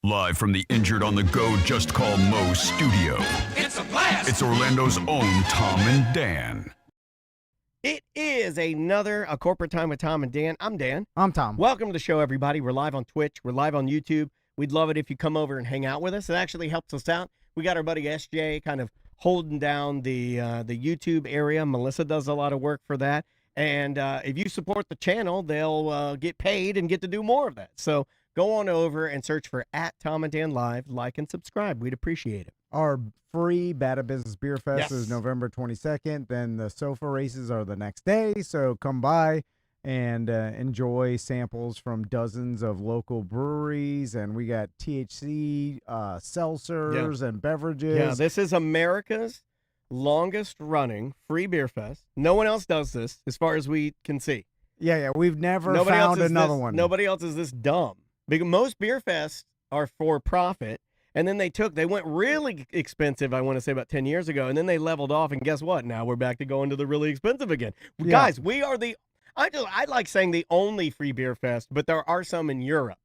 Live from the Injured on the Go Just Call Mo studio. It's a blast! It's Orlando's own Tom and Dan. It is another A Corporate Time with Tom and Dan. I'm Dan. I'm Tom. Welcome to the show, everybody. We're live on Twitch. We're live on YouTube. We'd love it if you come over and hang out with us. It actually helps us out. We got our buddy SJ kind of holding down the YouTube area. Melissa does a lot of work for that. And if you support the channel, they'll get paid and get to do more of that. So go on over and search for @TomandDanLive, like and subscribe. We'd appreciate it. Our free Bad at Business Beer Fest is Yes. November 22nd. Then the sofa races are the next day. So come by and enjoy samples from dozens of local breweries. And we got THC, seltzers, and beverages. Yeah, this is America's longest running free beer fest. No one else does this as far as we can see. Yeah. We've never Nobody else found is another this, one. Nobody else is this dumb. Because most beer fests are for profit, and then they went really expensive, I want to say about 10 years ago, and then they leveled off, and guess what? Now we're back to going to the really expensive again. Yeah. Guys, we are I like saying the only free beer fest, but there are some in Europe.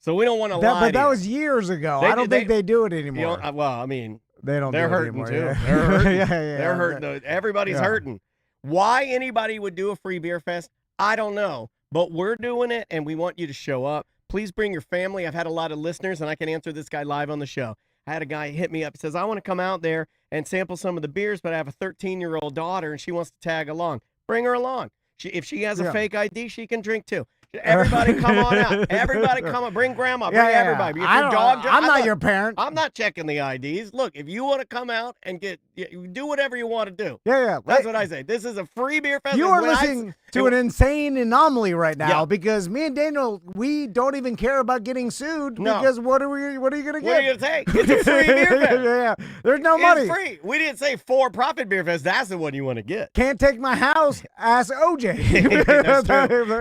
So we don't want to lie. But that was years ago. I don't think they do it anymore. Well, I mean, They don't. they're do it hurting anymore, too. yeah. They're hurting. yeah. They're hurting. Everybody's Yeah. hurting. Why anybody would do a free beer fest, I don't know. But we're doing it, and we want you to show up. Please bring your family. I've had a lot of listeners, and I can answer this guy live on the show. I had a guy hit me up. He says, I want to come out there and sample some of the beers, but I have a 13-year-old daughter, and she wants to tag along. Bring her along. If she has a fake ID, she can drink too. Everybody come on out. Everybody come on. Bring grandma. Bring everybody. If your dog, I'm not your parent. I'm not checking the IDs. Look, if you want to come out and do whatever you want to do. Yeah. That's what I say. This is a free beer fest. You are listening to an insane anomaly right now because me and Daniel, we don't even care about getting sued because what are you going to get? What are you going to take? It's a free beer fest. Yeah. There's no money. It's free. We didn't say for-profit beer fest. That's the one you want to get. Can't take my house. Ask OJ.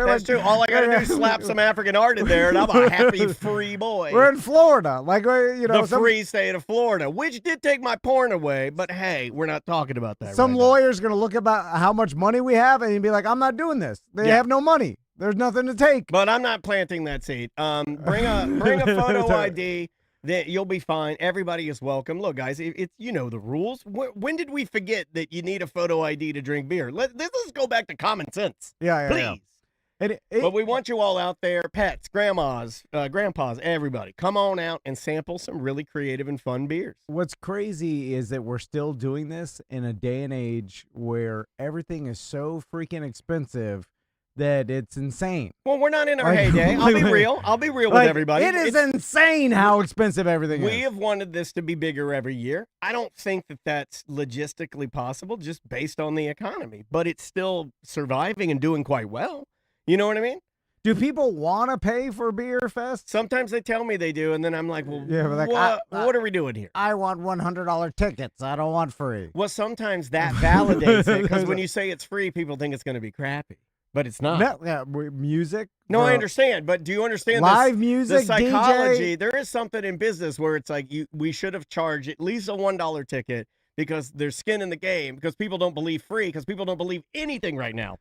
That's true. All I got to do is slap some African art in there, and I'm a happy free boy. We're in Florida. The free state of Florida, which did take my porn away, but hey, we're not talking about that. Some right lawyer's going to look about how much money we have and he'd be like, I'm not doing this. They have no money. There's nothing to take. But I'm not planting that seed. Bring a photo ID. That you'll be fine. Everybody is welcome. Look, guys, it's you know the rules. When did we forget that you need a photo ID to drink beer? Let's go back to common sense. Yeah. Please. But we want you all out there, pets, grandmas, grandpas, everybody. Come on out and sample some really creative and fun beers. What's crazy is that we're still doing this in a day and age where everything is so freaking expensive that it's insane. Well, we're not in our heyday. I'll be real. with everybody. It is insane how expensive everything is. We have wanted this to be bigger every year. I don't think that that's logistically possible just based on the economy, but it's still surviving and doing quite well. You know what I mean? Do people want to pay for Beer Fest? Sometimes they tell me they do, and then I'm like, well, but what are we doing here? I want $100 tickets. I don't want free. Well, sometimes that validates it, because when you say it's free, people think it's going to be crappy. But it's not. Music? No, I understand. But do you understand live music, the psychology? DJ? There is something in business where it's like we should have charged at least a $1 ticket because there's skin in the game, because people don't believe free, because people don't believe anything right now.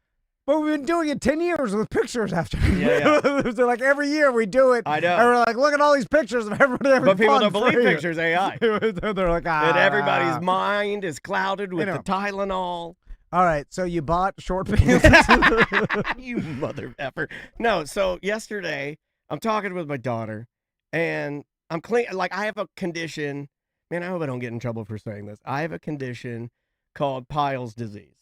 But we've been doing it 10 years with pictures after. Yeah. So like every year we do it. I know. And we're like, look at all these pictures of everybody having But people fun don't believe free. pictures, AI. They're like, And everybody's mind is clouded with You know. the Tylenol. All right, so you bought short pants. You mother effer. No, so yesterday I'm talking with my daughter, and I'm clean. Like, I have a condition. Man, I hope I don't get in trouble for saying this. I have a condition called Pyle's disease.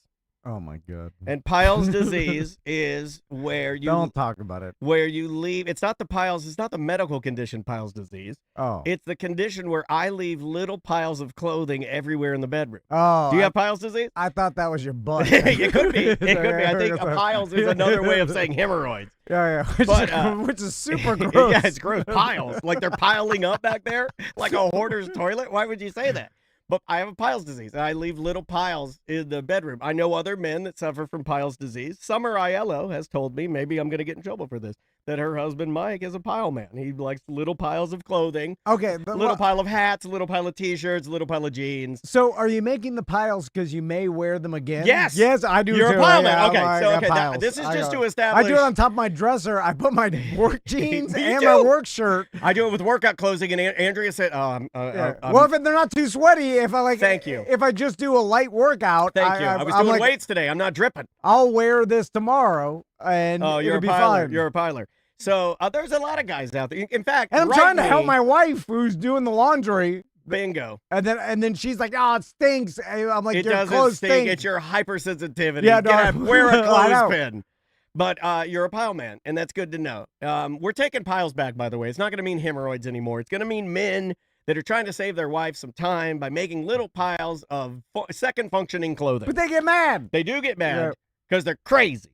Oh my God. And Pyle's disease is where you don't talk about it. Where you leave. It's not the medical condition, Pyle's disease. Oh. It's the condition where I leave little piles of clothing everywhere in the bedroom. Oh. Do you have Pyle's disease? I thought that was your butt. It could be. It could be. I think piles is another way of saying hemorrhoids. Yeah. Which is super gross. Yeah, it's gross. Piles. Like they're piling up back there like a hoarder's toilet. Why would you say that? But I have a Pyle's disease, and I leave little piles in the bedroom. I know other men that suffer from Pyle's disease. Summer Aiello has told me, maybe I'm going to get in trouble for this, that her husband Mike is a pile man. He likes little piles of clothing, Okay, a but little pile of hats, a little pile of t-shirts, a little pile of jeans. So are you making the piles because you may wear them again? Yes. Yes, I do You're too. a pile Yeah, man. Okay, I so got okay, piles. this is just to I establish. do it on top of my dresser. I put my work jeans Me and too. my work shirt. I do it with workout clothing, and Andrea said, "Oh, Yeah. I'm Well, if they're not too sweaty, if I like, Thank you. If I just do a light workout, thank you. I was I'm doing like, weights today. I'm not dripping." I'll wear this tomorrow, and Oh, you're it'll a be piler. fine. You're a piler. So there's a lot of guys out there. In fact, And I'm write trying to help me- my wife who's doing the laundry. bingo. And then she's like, "Oh, it stinks." I'm like, It "Your doesn't clothes stink. stink." It's your hypersensitivity. Yeah, Get no, wear a I know. clothespin. But you're a pile man, and that's good to know. We're taking piles back, by the way. It's not going to mean hemorrhoids anymore. It's going to mean men that are trying to save their wife some time by making little piles of second functioning clothing. But they get mad. They do get Yeah. mad because they're crazy.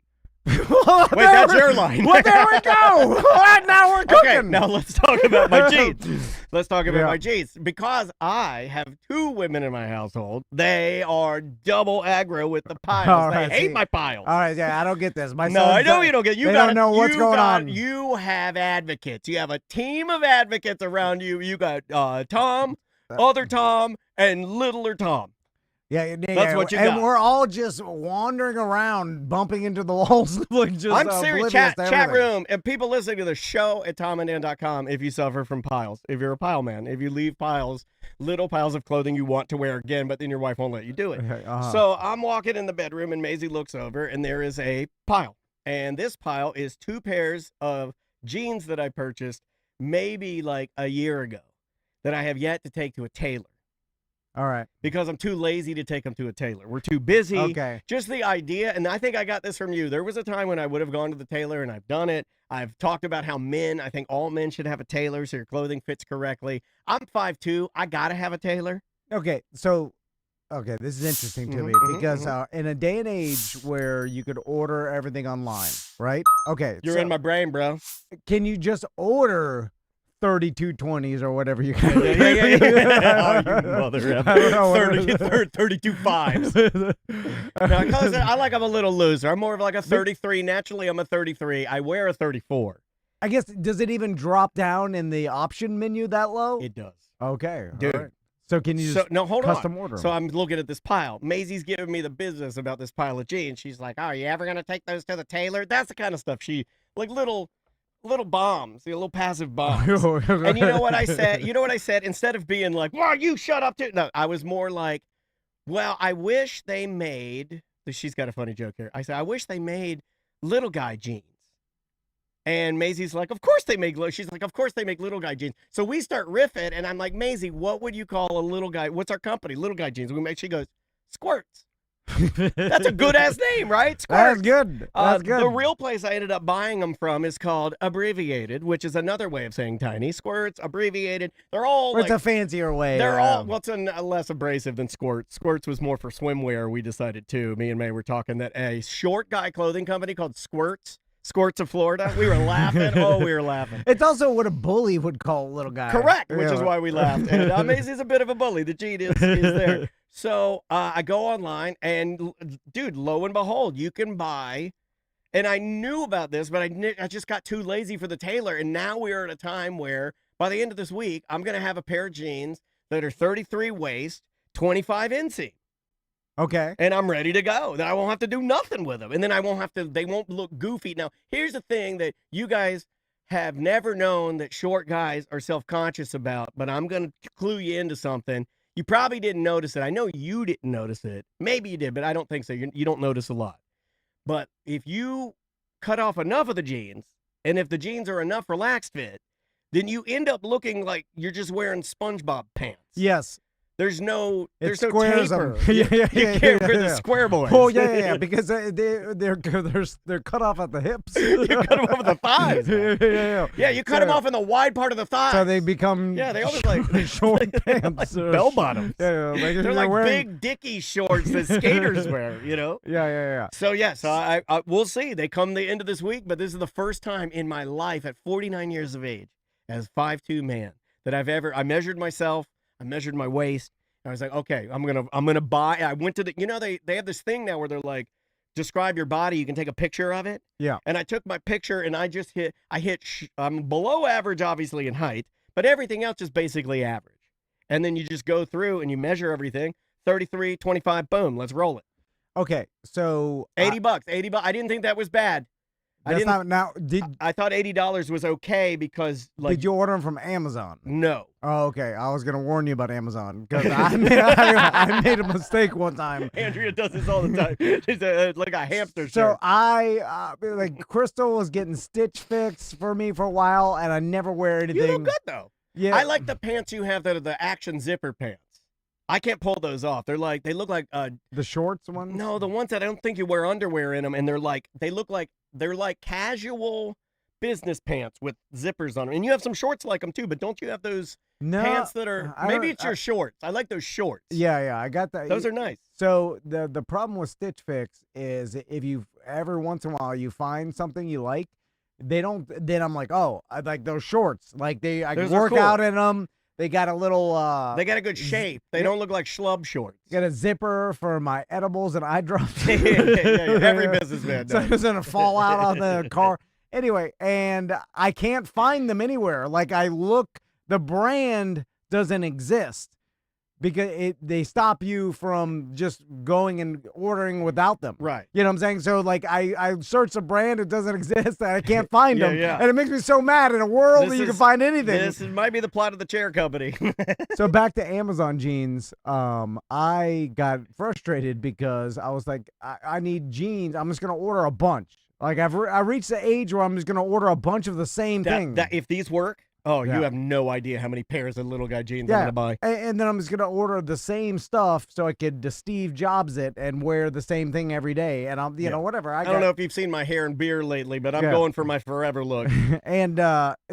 Well, Wait, that's your line. Well, there we go. Now we're cooking. Okay, now let's talk about my jeans. Let's talk about Yeah. my jeans. Because I have 2 women in my household, they are double aggro with the piles. All They right, hate see. my piles. All right, yeah, I don't get this. My No, I son's know not- you don't get. You they got don't know what's going on. You have advocates. You have a team of advocates around you. You got Tom, other Tom, and littler Tom. Yeah, That's what you and got. we're all just wandering around, bumping into the walls, like just. I'm serious. oblivious Chat to chat everything. room and people listening to the show at tomandan.com if you suffer from piles. If you're a pile man, if you leave piles, little piles of clothing you want to wear again, but then your wife won't let you do it. Okay, uh-huh. So I'm walking in the bedroom and Maisie looks over and there is a pile. And this pile is 2 pairs of jeans that I purchased maybe like a year ago that I have yet to take to a tailor All right. because I'm too lazy to take them to a tailor. We're too busy. Okay. Just the idea, and I think I got this from you. There was a time when I would have gone to the tailor, and I've done it. I've talked about how I think all men should have a tailor so your clothing fits correctly. I'm 5'2". I got to have a tailor. Okay. So, okay, this is interesting to me because in a day and age where you could order everything online, right? Okay. You're so in my brain, bro. Can you just order 3220s or whatever you can? Oh, you mother I don't know. 32 fives. No, 'cause I like I'm a little loser. I'm more of like a 33. Naturally, I'm a 33. I wear a 34. I guess, does it even drop down in the option menu that low? It does. Okay. Dude. all right. So can you So just no, hold custom on. order 'em? So I'm looking at this pile. Maisie's giving me the business about this pile of jeans. She's like, "Oh, are you ever gonna take those to the tailor?" That's the kind of stuff like little bombs, little passive bombs. And you know what I said? You know what I said? Instead of being like, "Well, you shut up too." No, I was more like, "Well, I wish they made." She's got a funny joke here. I said, "I wish they made little guy jeans." And Maisie's like, "Of course they make." She's like, "Of course they make little guy jeans." So we start riffing, and I'm like, "Maisie, what would you call a little guy? What's our company? Little guy jeans." She goes, "Squirts." That's a good ass name, right? Squirts. That's good. That's good. The real place I ended up buying them from is called Abbreviated, which is another way of saying tiny. Squirts, Abbreviated. They're all Or it's like, a fancier way. they're all, what's less abrasive than Squirts. Squirts was more for swimwear, we decided too. Me and May were talking that a short guy clothing company called Squirts of Florida. We were laughing. Oh, we were laughing. It's also what a bully would call a little guy. Correct, which is Yeah. why we laughed. And Maisie's a bit of a bully. The gene is there. So I go online, and dude, lo and behold, you can buy. And I knew about this, but I just got too lazy for the tailor. And now we are at a time where by the end of this week, I'm going to have a pair of jeans that are 33 waist, 25 inseam. Okay. And I'm ready to go. Then I won't have to do nothing with them. And then they won't look goofy. Now, here's the thing that you guys have never known that short guys are self-conscious about, but I'm going to clue you into something. You probably didn't notice it. I know you didn't notice it. Maybe you did, but I don't think so. You don't notice a lot. But if you cut off enough of the jeans, and if the jeans are enough relaxed fit, then you end up looking like you're just wearing SpongeBob pants. Yes. There's no It taper. squares 'em. You can't wear the yeah. square boys. Oh yeah. Because they're cut off at the hips. You cut them off at the thighs. yeah. Yeah, you cut them off in the wide part of the thighs. So they become they always like short pants, like bell bottoms. Yeah, They're like big dicky shorts that skaters wear. Yeah. So I we'll see. They come the end of this week, but this is the first time in my life at 49 years of age, as 5'2" man, that I measured myself. I measured my waist. I was like, okay, I'm gonna buy. I went to they have this thing now where they're like, describe your body, you can take a picture of it. Yeah. And I took my picture and I hit, I'm below average, obviously, in height, but everything else is basically average. And then you just go through and you measure everything. 33, 25, boom, let's roll it. Okay, so 80 bucks, 80 bucks. I didn't think that was bad. that's not now. I thought $80 was okay because, like, Did you order them from Amazon? no. Oh, okay. I was gonna warn you about Amazon because I made a mistake one time. Andrea does this all the time. She's like a hamster So shirt. I like Crystal was getting Stitch Fix for me for a while, and I never wear anything. You look good, though. Yeah, I like the pants you have that are the action zipper pants. I can't pull those off. They look like the shorts ones. no, the ones that I don't think you wear underwear in them, and they're like casual business pants with zippers on them. And you have some shorts like them too, but don't you have those pants that are maybe it's your shorts? I like those shorts. Yeah, I got that. Those are nice. So the problem with Stitch Fix is if you every once in a while you find something you like, they don't. Then I'm like, oh, I like those shorts. Like I Those can are work cool. out in them. They got a little. They got a good shape. They don't look like schlub shorts. Got a zipper for my edibles and eye drops. yeah. Every businessman So does. it doesn't fall out on the car. Anyway, and I can't find them anywhere. Like I look, the brand doesn't exist because they stop you from just going and ordering without them. Right. You know what I'm saying? So like I search a brand, it doesn't exist, and I can't find them. Yeah. And it makes me so mad in a world This that you can is- find anything. This might be the plot of the chair company. So back to Amazon jeans. I got frustrated because I was like, I need jeans. I'm just gonna order a bunch. Like I reached the age where I'm just gonna order a bunch of the same thing. That if these work, oh, Yeah. you have no idea how many pairs of little guy jeans I'm gonna buy. And then I'm just gonna order the same stuff so I could Steve Jobs it and wear the same thing every day. And I'm, you know, whatever. I don't know if you've seen my hair and beard lately, but I'm Yeah. going for my forever look. And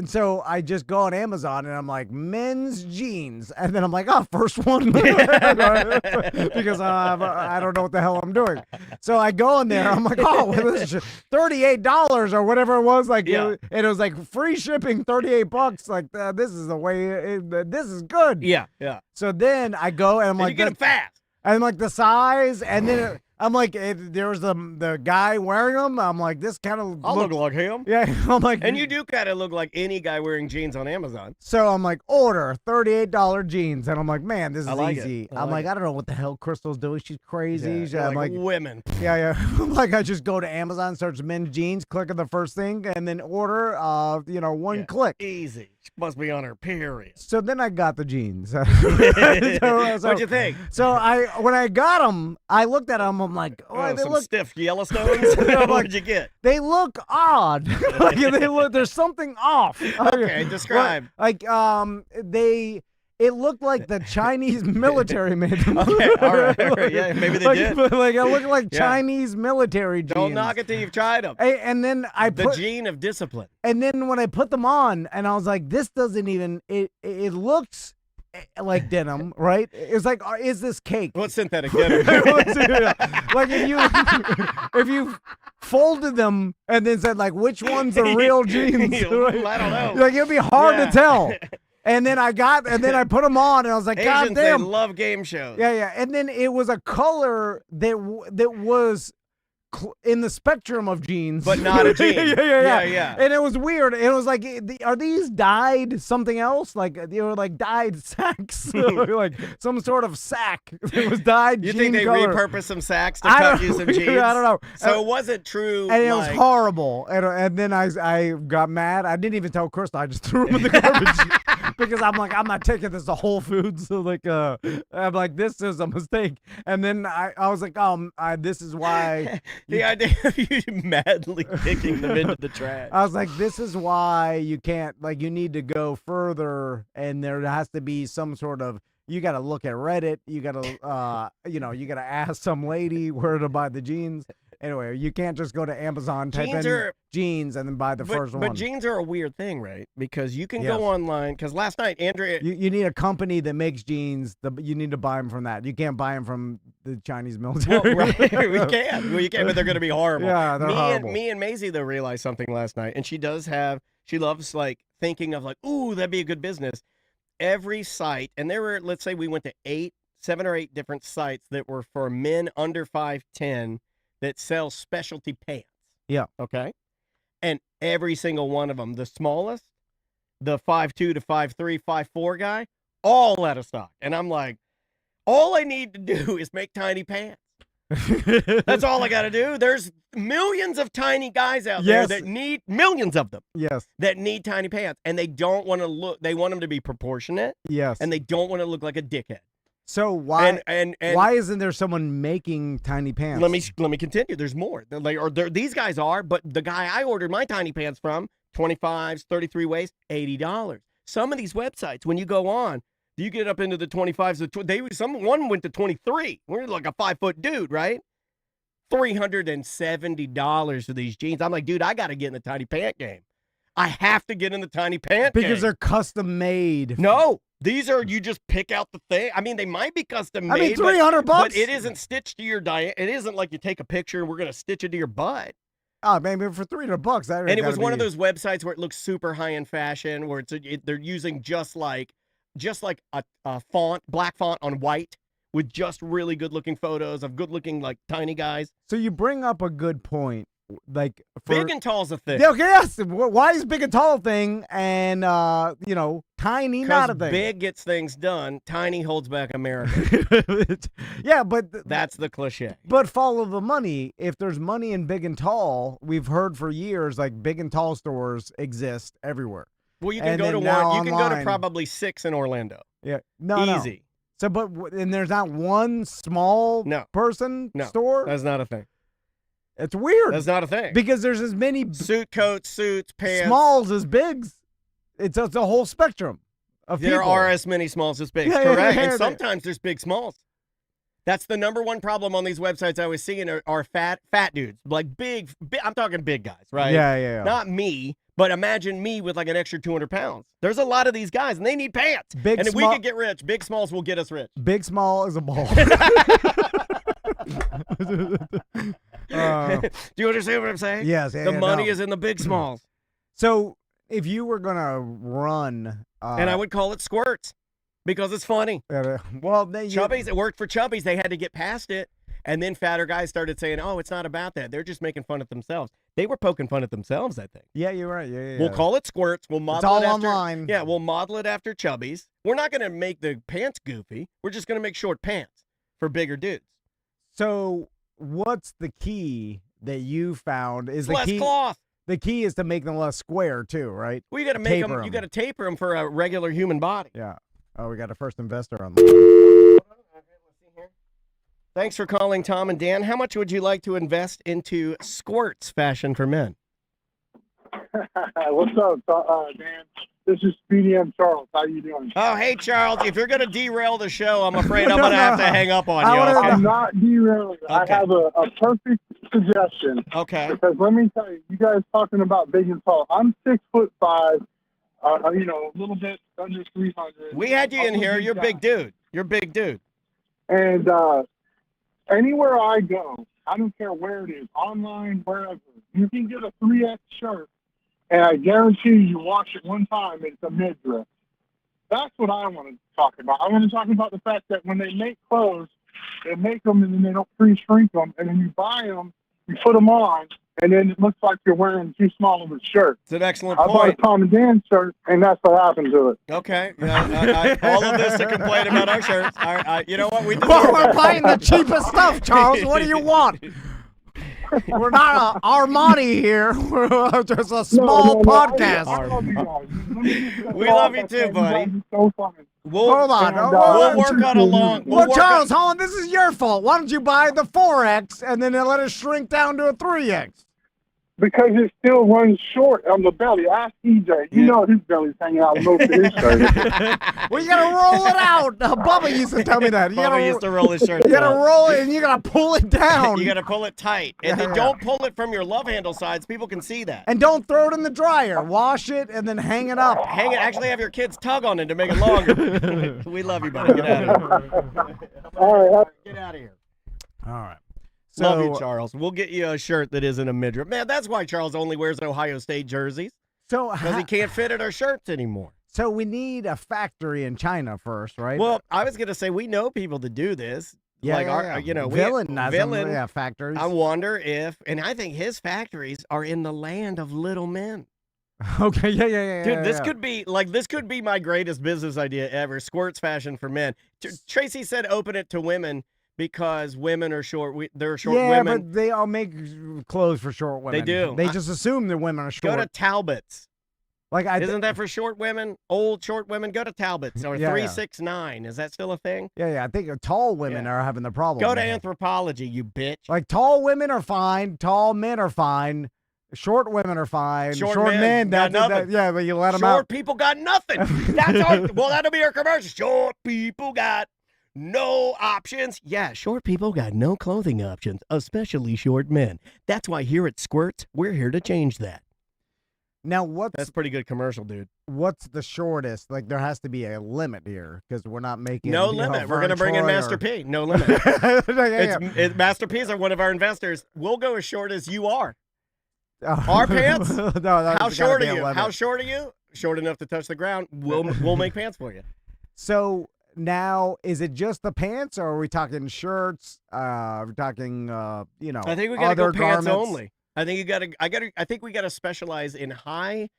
so I just go on Amazon and I'm like men's jeans, and then I'm like, oh, first one, because I don't know what the hell I'm doing. So I go in there, I'm like, oh, well, this is $38 or whatever it was, like, Yeah. and it was like free shipping, $38. Like this is the way. This is good. Yeah. So then I go and I'm And like, you get them fast. I'm like the size, and then I'm like, there was the guy wearing them. I'm like, this kind of I'll look like him. yeah. I'm like, And you do kind of look like any guy wearing jeans on Amazon. So I'm like, order $38 jeans, and I'm like, man, this is I like it. easy. I I'm like like, I don't know what the hell Crystal's doing. She's crazy. Yeah, I'm like, women. yeah. I'm like, I just go to Amazon, search men's jeans, click on the first thing, and then order. One Yeah. click. Easy. She must be on her period. So then I got the jeans. What'd you think? So when I got them, I looked at them. I'm like, oh, they some look. stiff Yellowstones? What'd you get? They look odd. Like they look. There's something off. Okay, describe. It looked like the Chinese military made them. Okay, all right. Yeah, maybe they did. Like it looked like Yeah. Chinese military jeans. Don't knock it till you've tried them. And then The gene of discipline. and then when I put them on, and I was like, this doesn't even. It looks like denim, right? It's like, is this cake? What synthetic denim? Like if you folded them and then said like which one's the real jeans? Right? I don't know. Like it'd be hard Yeah. to tell. And then I put them on and I was like, God Asians, they damn. love game shows. Yeah. And then it was a color that was in the spectrum of jeans, But not a jean. Yeah. And it was weird. It was like, are these dyed something else? Like they were like dyed sacks, like some sort of sack. It was dyed. You jean think they color. repurposed some sacks to I cut don't you some know. jeans? I don't know. So it wasn't true. And it was like- horrible. And then I got mad. I didn't even tell Krista. I just threw him in the garbage because I'm like, I'm not taking this to Whole Foods. So like, I'm like, this is a mistake. And then I was like, this is why. The idea of you madly kicking them into the trash. I was like, this is why you can't, like, you need to go further, and there has to be some sort of, you got to look at Reddit, you got to, you got to ask some lady where to buy the jeans. Anyway, you can't just go to Amazon, type in jeans, and then buy the first one. But jeans are a weird thing, right? Because you can Yes. go online, because last night, Andrea... You need a company that makes jeans. You need to buy them from that. You can't buy them from the Chinese military. Well, right, we can. Well, you can, but they're going to be horrible. Yeah, they're horrible. Me and Maisie, though, realized something last night, and she loves, like, thinking of, like, ooh, that'd be a good business. Every site, and there were, let's say we went to 7 or 8 different sites that were for men under 5'10", that sells specialty pants. Yeah. Okay. And every single one of them, the smallest, the 5'2" to 5'3", 5'4" guy, all out of stock. And I'm like, all I need to do is make tiny pants. That's all I got to do. There's millions of tiny guys out there that need, millions of them. Yes. That need tiny pants. And they don't want to look, they want them to be proportionate. Yes. And they don't want to look like a dickhead. So why and why isn't there someone making tiny pants? Let me continue. There's more. These guys are, but the guy I ordered my tiny pants from, 25s, 33 waist, $80. Some of these websites, when you go on, you get up into the 25s. One went to 23. We're like a 5-foot dude, right? $370 for these jeans. I'm like, dude, I got to get in the tiny pant game. I have to get in the tiny pant game. Because they're custom made. No. These are, you just pick out the thing. I mean, they might be custom made. I mean, $300. But it isn't stitched to your diet. It isn't like you take a picture and we're going to stitch it to your butt. Oh, maybe for $300. That and it was one of those websites where it looks super high-end fashion, where they're using just like a font, black font on white, with just really good-looking photos of good-looking, like, tiny guys. So you bring up a good point. Like big and tall's a thing. Yeah, okay, yes. Why is big and tall a thing and tiny not a thing? Big gets things done. Tiny holds back America. Yeah, but that's the cliche. But follow the money. If there's money in big and tall, we've heard for years like big and tall stores exist everywhere. Well, you can go to one. You can go to probably 6 in Orlando. Yeah, easy. So, and there's not one small person store. That's not a thing. It's weird. That's not a thing. Because there's as many suit coats, suits, pants. Smalls as bigs. It's a whole spectrum of there people. are as many smalls as bigs, correct. And sometimes there's big smalls. That's the number one problem on these websites I was seeing are fat dudes. Like big, I'm talking big guys, right? Yeah. Not me, but imagine me with like an extra 200 pounds. There's a lot of these guys, and they need pants. And if we could get rich, big smalls will get us rich. Big small is a ball. Do you understand what I'm saying? Yes. The money is in the big smalls. So if you were going to run... and I would call it squirts because it's funny. Chubbies, it worked for Chubbies. They had to get past it. And then fatter guys started saying, oh, it's not about that. They're just making fun of themselves. They were poking fun at themselves, I think. Yeah, you're right. Yeah. We'll call it squirts. We'll model it's all it after, online. Yeah, we'll model it after Chubbies. We're not going to make the pants goofy. We're just going to make short pants for bigger dudes. So what's the key that you found? Is less cloth. The key is to make them less square too, right? Well, you got to make them. You got to taper them for a regular human body. Yeah. Oh, we got a first investor on the Thanks for calling, Tom and Dan. How much would you like to invest into squirts fashion for men? What's up, Dan? This is BDM Charles. How you doing? Oh, hey, Charles. If you're going to derail the show, I'm afraid I'm going to have to hang up on you. I'm not derailing. Okay. I have a perfect suggestion. Okay. Because let me tell you, you guys talking about big and tall. I'm 6'5", a little bit under 300. We had you in here. You're a big dude. You're a big dude. And anywhere I go, I don't care where it is, online, wherever, you can get a 3X shirt. And I guarantee you wash it one time, it's a midriff. That's what I want to talk about. I want to talk about the fact that when they make clothes, they make them and then they don't pre-shrink them. And then you buy them, you put them on, and then it looks like you're wearing too small of a shirt. It's an excellent point. I bought a Tom and Dan shirt, and that's what happened to it. Okay. All of this to complain about our shirts. You know what? We're buying the cheapest stuff, Charles. What do you want? We're not Armani here. We're just a small podcast. I love you guys. We love you too, buddy. So funny. Hold on. We'll work on a long... Charles, hold on. This is your fault. Why don't you buy the 4X and then let it shrink down to a 3X? Because it still runs short on the belly. Ask EJ. You know his belly's hanging out most of his shirt. Well, you got to roll it out. Bubba used to tell me that. Bubba used to roll his shirt. You got to roll it and you got to pull it down. You got to pull it tight. And then don't pull it from your love handle sides. People can see that. And don't throw it in the dryer. Wash it and then hang it up. Hang it. Actually have your kids tug on it to make it longer. We love you, buddy. Get out of here. All right. Get out of here. All right. Love you, Charles. We'll get you a shirt that isn't a midriff. Man, that's why Charles only wears Ohio State jerseys. Because he can't fit at our shirts anymore. So we need a factory in China first, right? Well, I was going to say, we know people that do this. like our, yeah. you know, Villain, has them, Villain. yeah, factories. I wonder if, and I think his factories are in the land of little men. Okay, yeah. Dude, this could be this could be my greatest business idea ever. Squirts fashion for men. Tracy said open it to women because women are short. They're short yeah, women. but they all make clothes for short women. They do. They just assume that women are short. Go to Talbot's. Like Isn't that for short women? Old short women? Go to Talbot's or 369. Is that still a thing? Yeah. I think tall women are having the problem. Go to Anthropology, you bitch. Like tall women are fine. Tall men are fine. Short women are fine. Short men, got nothing. yeah, but you let them Short out. people got nothing. That's well, that'll be our commercial. Short people got no options. Yeah, short people got no clothing options, especially short men. That's why here at Squirts, we're here to change that. Now, That's pretty good commercial, dude. What's the shortest? Like, there has to be a limit here because we're not making no limit. We're going to bring in Master P. No limit. Master P's are one of our investors. We'll go as short as you are. Our pants? No, how short are you? How short are you? Short enough to touch the ground. We'll make pants for you. So now, is it just the pants, or are we talking shirts? We're talking, I think we got to go pants garments? only. I think I think we got to specialize in high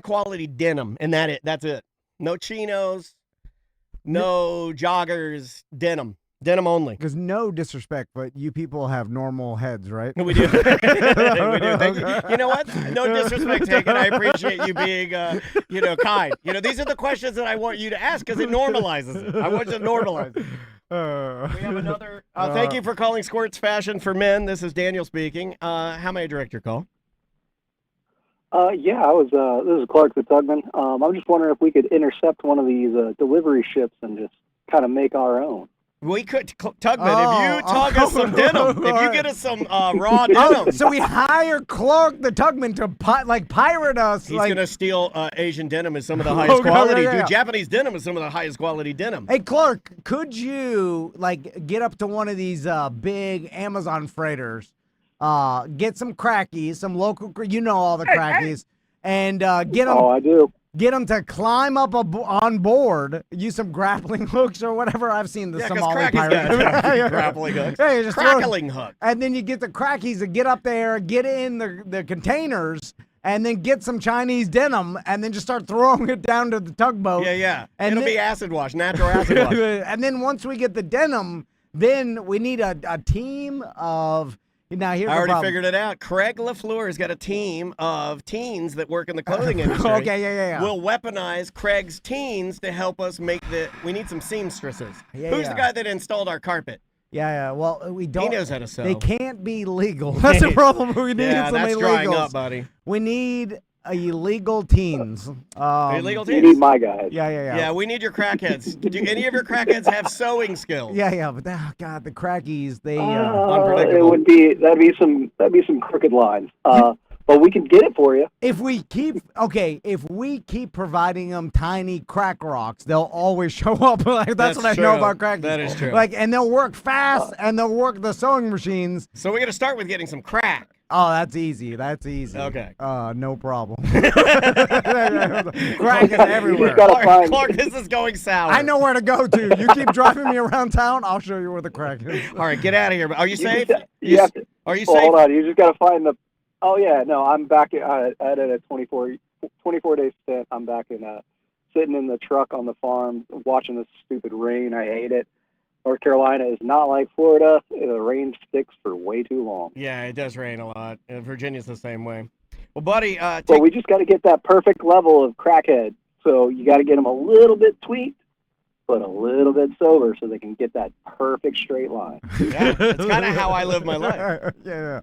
quality denim, and that's it. No chinos, no joggers, denim only. Because no disrespect, but you people have normal heads, right? We do. We do. Thank you. You know what? No disrespect taken. I appreciate you being, kind. These are the questions that I want you to ask because it normalizes it. I want you to normalize it. We have another. Thank you for calling Squirts Fashion for Men. This is Daniel speaking. How may I direct your call? Yeah, this is Clark the Tugman. I'm just wondering if we could intercept one of these delivery ships and just kind of make our own. We could, Tugman, if you tug us some denim, if you get us some raw denim. So we hire Clark the Tugman to pirate us. He's going to steal Asian denim as some of the highest quality. Dude, Japanese denim is some of the highest quality denim. Hey, Clark, could you, get up to one of these big Amazon freighters, get some crackies, some local, all the crackies, and get them. Oh, I do. Get them to climb up on board, use some grappling hooks or whatever. I've seen the Somali pirate. Grappling hooks. Hey, just crackling hook. And then you get the crackies to get up there, get in the containers, and then get some Chinese denim, and then just start throwing it down to the tugboat. Yeah. And it'll be acid wash, natural acid wash. And then once we get the denim, then we need a team of... Now, here's I already figured it out. Craig LaFleur has got a team of teens that work in the clothing industry. Okay, yeah. We'll weaponize Craig's teens to help us make we need some seamstresses. Who's the guy that installed our carpet? Yeah. Well, we don't. He knows how to sew. They can't be legal. That's the problem. We need some that's illegals. drying up, buddy. We need illegal teens. Illegal teens? You need my guys. Yeah. Yeah, we need your crackheads. Do any of your crackheads have sewing skills? Yeah. But God, the crackies, they unpredictable. That'd be some crooked lines. But we can get it for you. If we keep providing them tiny crack rocks, they'll always show up. That's what I know about crackies. That is true. And they'll work fast, and they'll work the sewing machines. So we're gonna start with getting some crack. Oh, that's easy. Okay. No problem. Crack is everywhere. Clark, this is going sour. I know where to go to. You keep driving me around town, I'll show you where the crack is. All right, get out of here. Are you safe? Are you safe? Hold on. You just got to find the... Oh, yeah. No, I'm back at a 24-day stint. I'm back sitting in the truck on the farm watching this stupid rain. I hate it. North Carolina is not like Florida. The rain sticks for way too long. Yeah, it does rain a lot. Virginia's the same way. Well, buddy, but we just got to get that perfect level of crackhead. So you got to get them a little bit tweaked, but a little bit sober so they can get that perfect straight line. Yeah, it's kind of how I live my life. Yeah.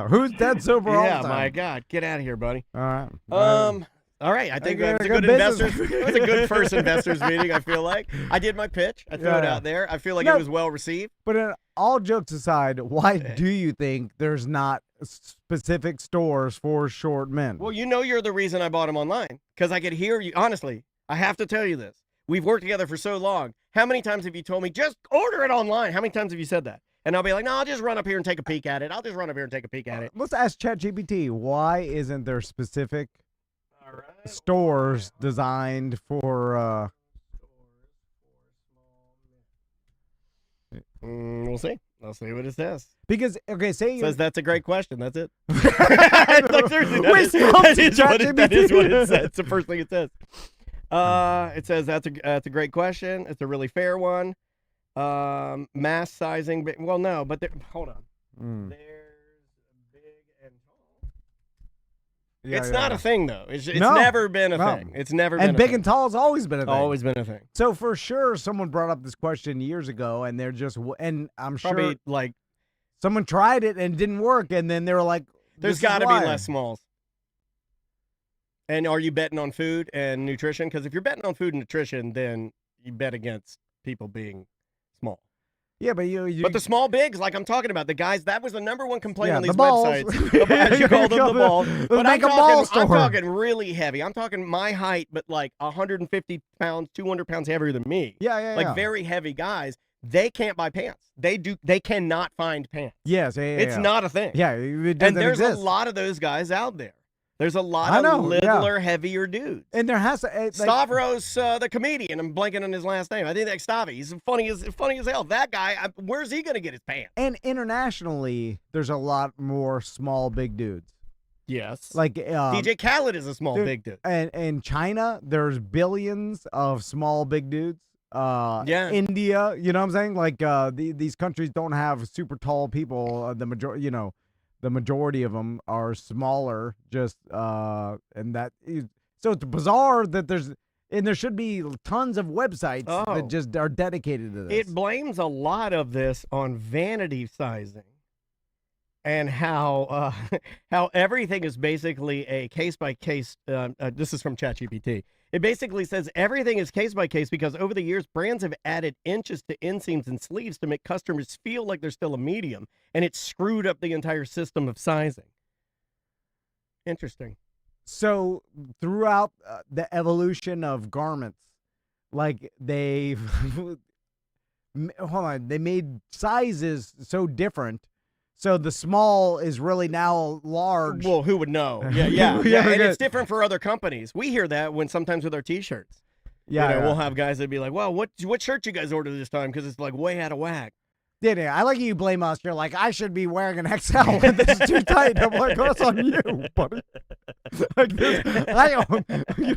Who's dead sober all the time? Yeah, my God. Get out of here, buddy. All right. All right, I think it was a good investors. It was a good first investors meeting. I feel like I did my pitch. I threw it out there. I feel like it was well received. But all jokes aside, why do you think there's not specific stores for short men? Well, you're the reason I bought them online because I could hear you. Honestly, I have to tell you this. We've worked together for so long. How many times have you told me just order it online? How many times have you said that? And I'll be like, no, I'll just run up here and take a peek at it. Let's ask ChatGPT. Why isn't there specific stores designed for We'll see. I'll see what it says. Because say It says that's a great question. That's it. Like, seriously, that is what it says. It's the first thing it says. It says that's a great question. It's a really fair one. Mass sizing. Well, no, but hold on. There's big and tall. It's not a thing though. It's never been a thing. It's never been. And big and tall has always been a thing. Always been a thing. So for sure, someone brought up this question years ago, and they're just, and I'm Probably sure like someone tried it and it didn't work, and then they were like, there's got to be less smalls. And are you betting on food and nutrition? Because if you're betting on food and nutrition, then you bet against people being small. Yeah, but but the small bigs, like I'm talking about, the guys, that was the number one complaint on these balls. websites. As you call them, the balls. But I'm store. talking really heavy. I'm talking my height, but like 150 pounds, 200 pounds heavier than me. Yeah. Very heavy guys. They can't buy pants. They cannot find pants. Yes, it's not a thing. Yeah, it doesn't and there's exist. a lot of those guys out there. There's a lot of littler, heavier dudes. And there has to Stavros, the comedian. I'm blanking on his last name. I think that's Stavi. He's funny as hell. That guy, where's he gonna get his pants? And internationally, there's a lot more small, big dudes. Yes. Like DJ Khaled is a small, big dude. And in China, there's billions of small, big dudes. India, you know what I'm saying? Like these countries don't have super tall people. The majority, the majority of them are smaller. Just and that is, so it's bizarre that there should be tons of websites that just are dedicated to this. It blames a lot of this on vanity sizing. And how everything is basically a case-by-case, this is from ChatGPT. It basically says everything is case-by-case because over the years, brands have added inches to inseams and sleeves to make customers feel like they're still a medium, and it screwed up the entire system of sizing. Interesting. So throughout the evolution of garments, like they made sizes so different. So the small is really now large. Well, who would know? Yeah. And it's different for other companies. We hear that sometimes with our T-shirts. Yeah, we'll have guys that be like, "Well, what shirt you guys order this time?" Because it's like way out of whack. Yeah. I like you blame us. You're like, I should be wearing an XL, and this is too tight. I'm like, that's on you, buddy. Like this, you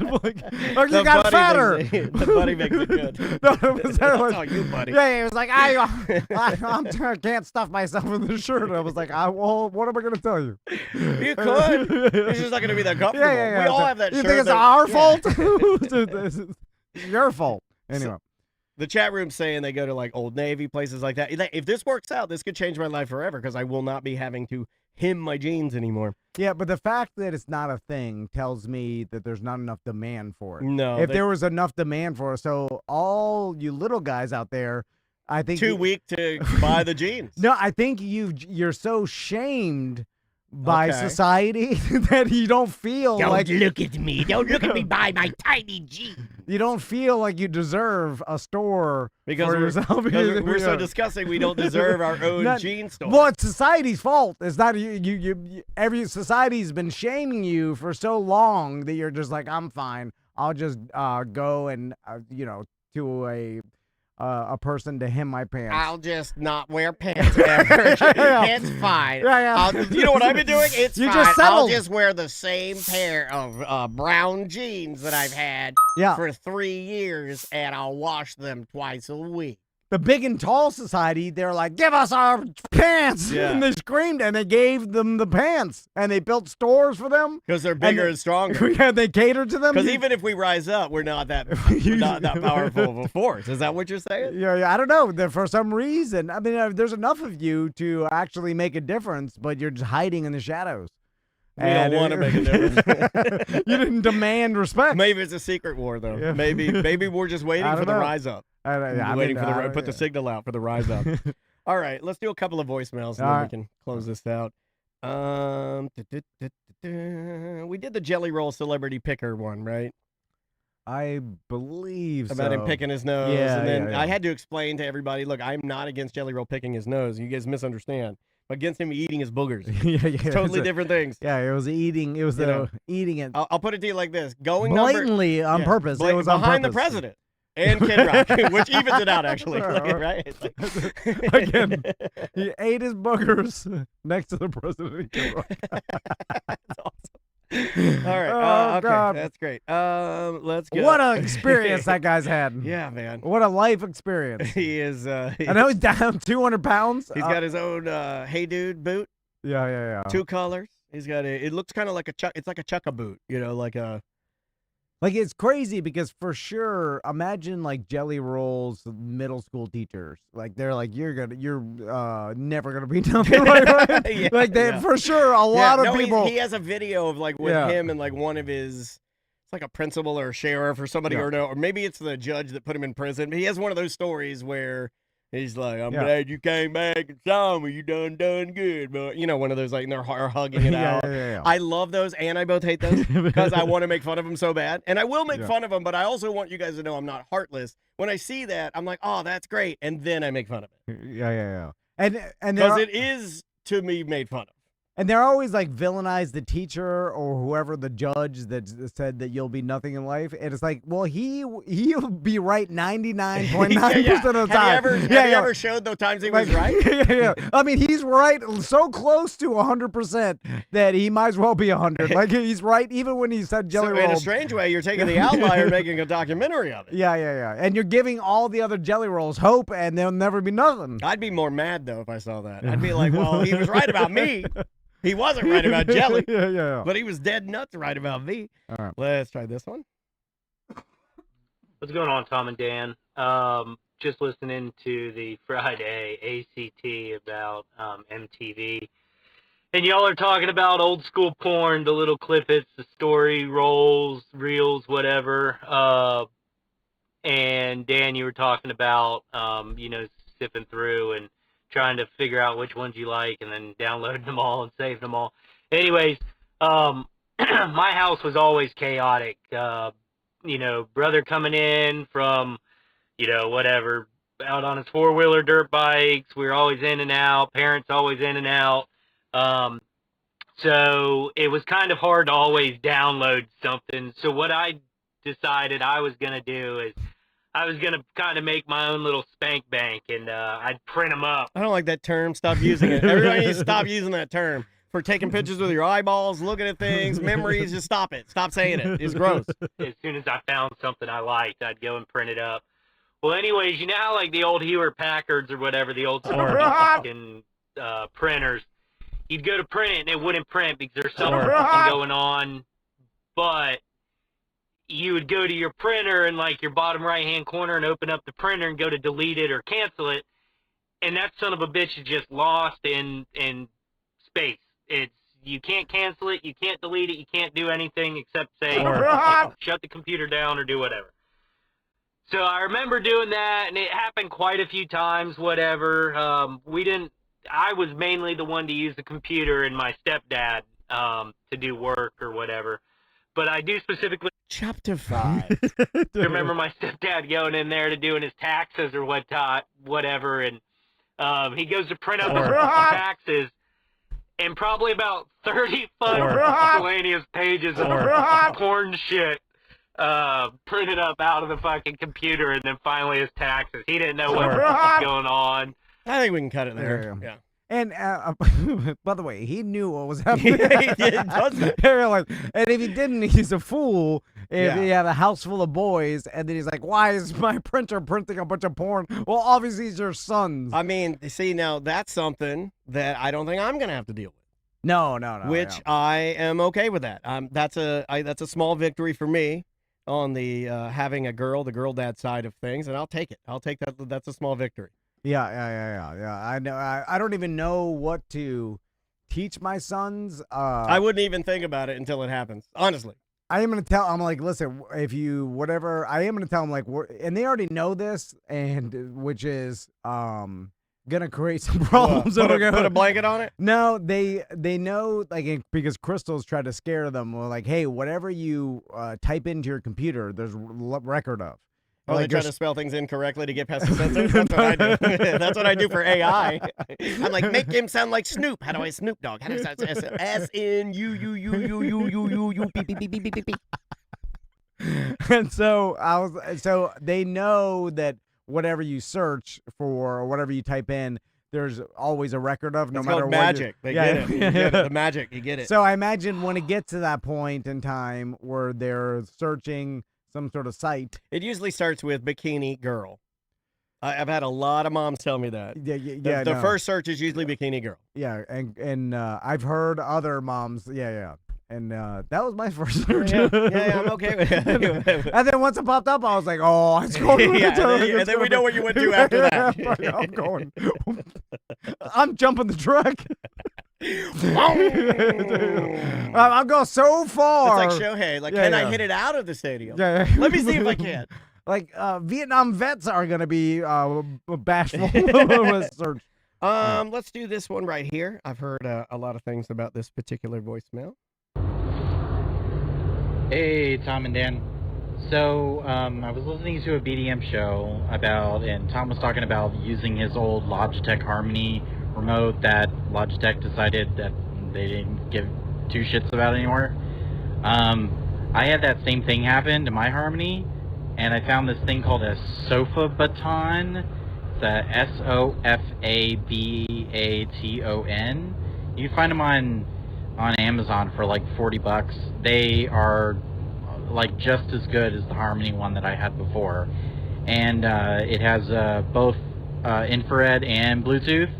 got fatter. The buddy makes it good. That's on you, buddy. Yeah, he was like, I can't stuff myself in the shirt. I was like, well, what am I going to tell you? You could. It's just not going to be that comfortable. Yeah. We all have that you shirt. You think it's our fault? It's your fault. Anyway. The chat room's saying they go to like Old Navy, places like that. If this works out, this could change my life forever because I will not be having to hem my jeans anymore. Yeah, but the fact that it's not a thing tells me that there's not enough demand for it. No. If there was enough demand for it, so all you little guys out there, I think too weak to buy the jeans. No, I think you're so shamed by society that you don't feel like look at me. Don't look at me buy my tiny jeans. You don't feel like you deserve a store because for yourself. Because we're so disgusting. We don't deserve our own jean store. Well, it's society's fault. It's not you. Every society's been shaming you for so long that you're just like, I'm fine. I'll just go and to a person to hem my pants. I'll just not wear pants ever. It's fine. You know what I've been doing? It's fine. I'll just wear the same pair of brown jeans that I've had for 3 years, and I'll wash them twice a week. The big and tall society, they're like, give us our pants. Yeah. And they screamed, and they gave them the pants. And they built stores for them. Because they're bigger and stronger. Yeah, they catered to them. Because even if we rise up, we're not that powerful of a force. Is that what you're saying? Yeah, I don't know. For some reason, I mean, there's enough of you to actually make a difference, but you're just hiding in the shadows. We don't want to make a difference. You didn't demand respect. Maybe it's a secret war, though. Yeah. Maybe we're just waiting for the rise up. Waiting for the put the signal out for the rise up. All right, let's do a couple of voicemails and then we can close this out. We did the Jelly Roll celebrity picker one, right? I believe about him picking his nose. Yeah, and then I had to explain to everybody, look, I'm not against Jelly Roll picking his nose. You guys misunderstand. I'm against him eating his boogers. Yeah. Totally different things. Yeah, it was eating. It was eating it. I'll put it to you like this: blatantly on purpose. It was on behind purpose. the president. And Kid Rock, which evens it out, actually. Right? It's like... Again, he ate his boogers next to the president of Kid Rock. That's awesome. All right. Oh, okay. God. That's great. Let's go. What an experience that guy's had. Yeah, man. What a life experience. He is. I know he's down 200 pounds. He's got his own Hey Dude boot. Yeah. 2 colors. He's got it looks kind of like a chuck. It's like a chukka boot, like a. Like, it's crazy because for sure, imagine like Jelly Roll's middle school teachers. Like, they're like, you're never gonna be nothing, right? Yeah, like, they for sure a lot of people. He has a video of like with him and like one of his. It's like a principal or a sheriff or somebody or maybe it's the judge that put him in prison. But he has one of those stories where. He's like, I'm glad you came back and saw me. You done good, but one of those like, and they're hugging it out. Yeah. I love those, and I both hate those because I want to make fun of them so bad, and I will make fun of them. But I also want you guys to know I'm not heartless. When I see that, I'm like, oh, that's great, and then I make fun of it. Yeah. And because it is to me made fun of. And they're always like villainize the teacher or whoever the judge that said that you'll be nothing in life. And it's like, well, he'll be right 99.9% of the time. Have you ever showed the times he was right? Yeah. I mean, he's right so close to 100% that he might as well be 100. Like, he's right even when he said Jelly Roll. In a strange way, you're taking the outlier and making a documentary of it. Yeah. And you're giving all the other Jelly Rolls hope, and there'll never be nothing. I'd be more mad, though, if I saw that. I'd be like, well, he was right about me. He wasn't right about Jelly. Yeah. But he was dead nuts right about me. All right. Let's try this one. What's going on, Tom and Dan? Just listening to the Friday ACT about MTV. And y'all are talking about old school porn, the little clippets, the story rolls, reels, whatever. And Dan, you were talking about, sipping through and trying to figure out which ones you like and then downloading them all and saving them all. Anyways, my house was always chaotic. Brother coming in from, whatever, out on his 4-wheeler dirt bikes. We were always in and out. Parents always in and out. So it was kind of hard to always download something. So what I decided I was going to do is I was going to kind of make my own little spank bank, and I'd print them up. I don't like that term. Stop using it. Everybody needs to stop using that term. For taking pictures with your eyeballs, looking at things, memories, just stop it. Stop saying it. It's gross. As soon as I found something I liked, I'd go and print it up. Well, anyways, you know how like the old Hewlett-Packards or whatever, the old fucking printers, you'd go to print it and it wouldn't print because there's something going on, but you would go to your printer in like your bottom right-hand corner and open up the printer and go to delete it or cancel it, and that son of a bitch is just lost in space. You can't cancel it, you can't delete it, you can't do anything except say shut the computer down or do whatever. So I remember doing that, and it happened quite a few times, whatever. I was mainly the one to use the computer and my stepdad to do work or whatever. But I do specifically Chapter 5. remember my stepdad going in there to doing his taxes or whatever, and he goes to print out the taxes, and probably about 35 miscellaneous pages of porn shit printed up out of the fucking computer, and then finally his taxes. He didn't know what was going on. I think we can cut it there. Yeah. And by the way, he knew what was happening. He does that. And if he didn't, he's a fool. If he had a house full of boys, and then he's like, "Why is my printer printing a bunch of porn?" Well, obviously, it's your sons. I mean, see, now that's something that I don't think I'm gonna have to deal with. No. Which I am okay with that. That's a small victory for me on the having the girl dad side of things, and I'll take it. I'll take that. That's a small victory. Yeah. I know. I don't even know what to teach my sons. I wouldn't even think about it until it happens. Honestly, I am gonna tell. I'm like, listen, if you whatever, I am gonna tell them like, and they already know this, and which is gonna create some problems. Put a blanket on it. No, they know, like, because Crystal's tried to scare them. Well, like, hey, whatever you type into your computer, there's record of. Oh, like, they try to spell things incorrectly to get past the censor? That's what I do. That's what I do for AI. I'm like, make him sound like Snoop. How do I Snoop Dogg? How do I sound S-N-U-U-U-U-U-U-U-U-P-P-P-P-P-P. And so they know that whatever you search for or whatever you type in, there's always a record of, no It's matter called what. magic. They get it. You get it. The magic. You get it. So I imagine when it gets to that point in time where they're searching some sort of site. It usually starts with bikini girl. I've had a lot of moms tell me that. The first search is usually bikini girl. Yeah, and I've heard other moms. Yeah. And that was my first search. Yeah, I'm okay with it. And then once it popped up, I was like, "Oh, it's going." And then we know what you went to after that. I'm going. I'm jumping the truck. I'm going so far. It's like Shohei. Like, can I hit it out of the stadium? Yeah. Let me see if I can. Like Vietnam vets are gonna be bashful with search. Let's do this one right here. I've heard a lot of things about this particular voicemail. Hey, Tom and Dan. So, I was listening to a BDM show and Tom was talking about using his old Logitech Harmony remote that Logitech decided that they didn't give two shits about anymore. I had that same thing happen to my Harmony, and I found this thing called a Sofa Baton. It's a SOFABATON. You can find them on Amazon for like $40. They are like just as good as the Harmony one that I had before, and it has both infrared and Bluetooth,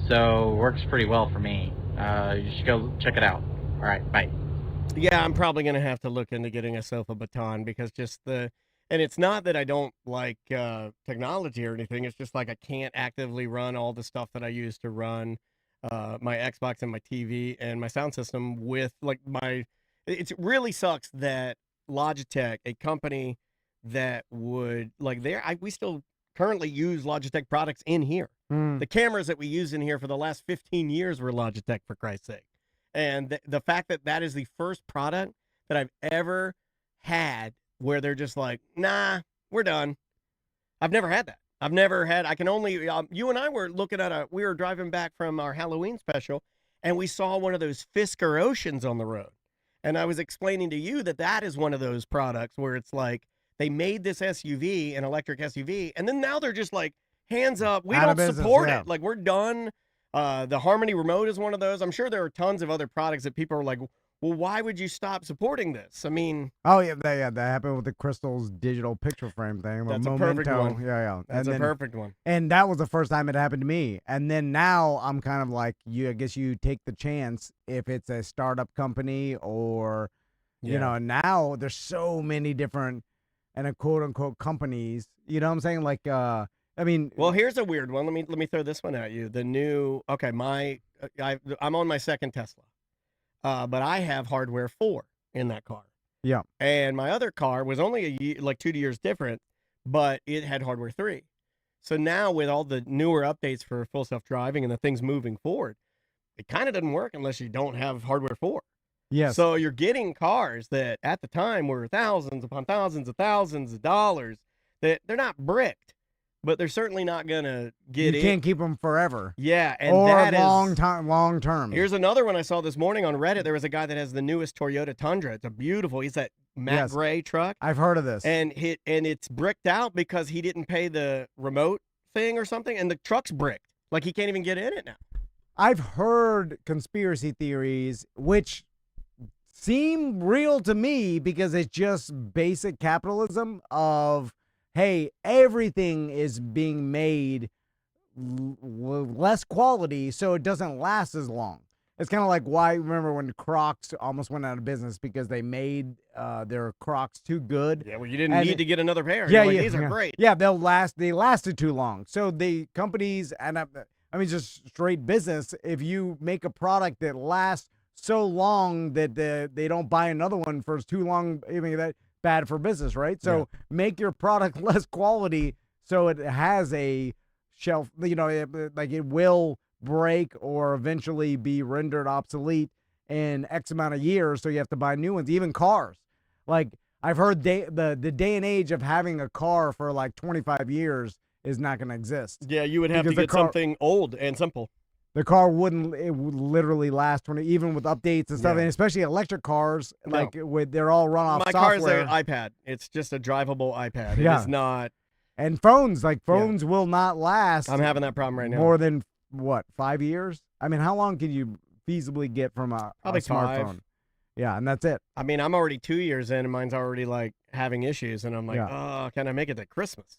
so it works pretty well for me. You should go check it out. All right, bye. Yeah, I'm probably gonna have to look into getting a Sofa Baton because and it's not that I don't like technology or anything. It's just like I can't actively run all the stuff that I use to run my Xbox and my TV and my sound system with like it really sucks that Logitech, a company that would we still currently use Logitech products in here. The cameras that we use in here for the last 15 years were Logitech, for Christ's sake. And the fact that that is the first product that I've ever had where they're just like, nah, we're done. I've never had that. I can only, you and I were we were driving back from our Halloween special, and we saw one of those Fisker Oceans on the road. And I was explaining to you that is one of those products where it's like, they made this SUV, an electric SUV, and then now they're just like, hands up, we don't support it. Like, we're done. The Harmony remote is one of those. I'm sure there are tons of other products that people are like, well, why would you stop supporting this? I mean... Oh, yeah, that happened with the Crystal's digital picture frame thing. That's a perfect one. Yeah. That's a perfect one. And that was the first time it happened to me. And then now I'm kind of like, I guess you take the chance if it's a startup company or, you know, now there's so many different and a quote-unquote companies. You know what I'm saying? Like, I mean... Well, here's a weird one. Let me throw this one at you. The new... Okay, I'm on my second Tesla. But I have hardware 4 in that car. Yeah. And my other car was only 2 years different, but it had hardware 3. So now with all the newer updates for full self-driving and the things moving forward, it kind of doesn't work unless you don't have hardware 4. Yes. So you're getting cars that at the time were thousands upon thousands of dollars that they're not bricked. But they're certainly not going to get You can't keep them forever. Yeah. And or that long term. Here's another one I saw this morning on Reddit. There was a guy that has the newest Toyota Tundra. It's he's that matte gray truck. I've heard of this. And it's bricked out because he didn't pay the remote thing or something. And the truck's bricked. Like he can't even get in it now. I've heard conspiracy theories, which seem real to me because it's just basic capitalism of... Hey, everything is being made less quality, so it doesn't last as long. It's kind of like remember when Crocs almost went out of business because they made their Crocs too good. Yeah, well, you didn't need to get another pair. Yeah, these are great. Yeah, they lasted too long. So the companies, and I mean, just straight business, if you make a product that lasts so long that they don't buy another one for too long, I mean, that bad for business, right? So make your product less quality so it has a shelf, like it will break or eventually be rendered obsolete in X amount of years, so you have to buy new ones. Even cars. Like, I've heard the day and age of having a car for like 25 years is not going to exist. Yeah, you would have to get something old and simple. the car wouldn't. It would literally last 20, even with updates and stuff, Yeah. and especially electric cars. No. Like they're all run off My car is software. an iPad. It's just a drivable iPad. It Yeah. is not. And phones, phones will not last. I'm having that problem right now. More than what, 5 years? I mean, how long can you feasibly get from a Probably smartphone? 5. Yeah, and that's it. I mean, I'm already 2 years in, and mine's already like having issues, and I'm like, oh, can I make it to Christmas?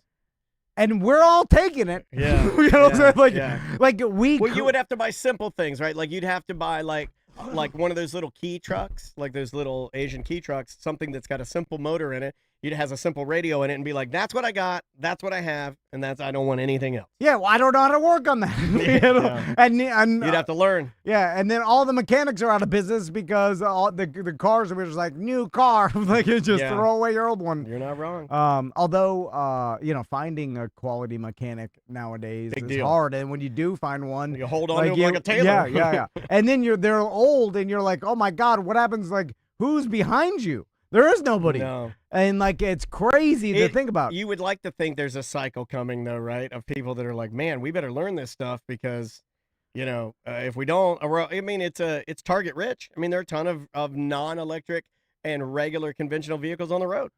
And we're all taking it. Yeah. You know what I'm saying? yeah. Well, you would have to buy simple things, right? Like you'd have to buy like one of those little key trucks, like those little Asian key trucks, something that's got a simple motor in it. It has a simple radio in it, and be like, that's what I got, that's what I have, and I don't want anything else. Yeah, well, I don't know how to work on that. You know? Yeah. And You'd have to learn. Yeah, and then all the mechanics are out of business because all the cars are just like new car, like you just throw away your old one. You're not wrong. Although finding a quality mechanic nowadays is deal. hard, and when you do find one, You hold on to them like a tailor. Yeah. And then they're old, and you're like, oh my god, what happens? Like, who's behind you? There is nobody. No. And it's crazy to think about. You would like to think there's a cycle coming, though, right? Of people that are like, man, we better learn this stuff because, if we don't, I mean, it's target rich. I mean, there are a ton of non-electric and regular conventional vehicles on the road.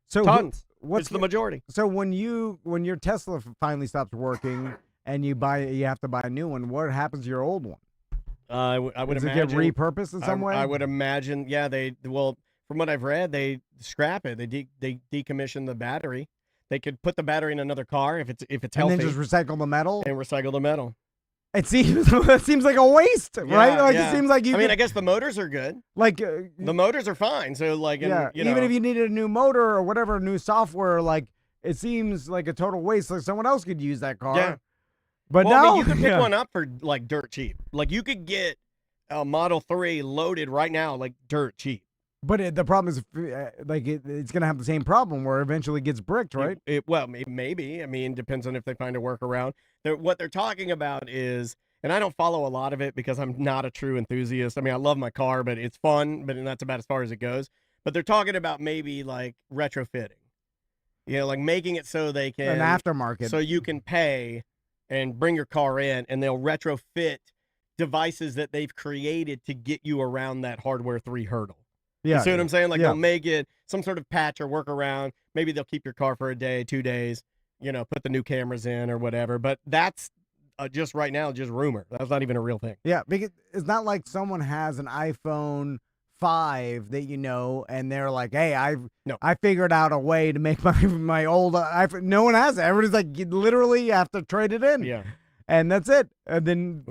So Tons. What's It's the majority. So when your Tesla finally stops working and you have to buy a new one, what happens to your old one? I would Does imagine. it get repurposed in some way? I would imagine, yeah, from what I've read, they scrap it. They decommission the battery. They could put the battery in another car if it's healthy. And then just recycle the metal? And recycle the metal. It seems like a waste, right? Like it seems like I guess the motors are good. Like the motors are fine. So even if you needed a new motor or whatever, new software, it seems like a total waste. Like someone else could use that car. Yeah. But I mean, you could pick one up for dirt cheap. Like you could get a Model 3 loaded right now, dirt cheap. But the problem is, it's going to have the same problem where eventually it gets bricked, right? Maybe. I mean, depends on if they find a workaround. What they're talking about is, and I don't follow a lot of it because I'm not a true enthusiast. I mean, I love my car, but it's fun, but that's about as far as it goes. But they're talking about maybe retrofitting. Making it so they can... An aftermarket. So you can pay and bring your car in, and they'll retrofit devices that they've created to get you around that hardware 3 hurdle. Yeah, you see what I'm saying? They'll make it some sort of patch or workaround. Maybe they'll keep your car for a day, 2 days, put the new cameras in or whatever. But that's just right now, just rumor. That's not even a real thing. Yeah, because it's not like someone has an iPhone 5 that and they're like, hey, I figured out a way to make my old iPhone. No one has it. Everybody's like, you literally have to trade it in. Yeah. And that's it. And then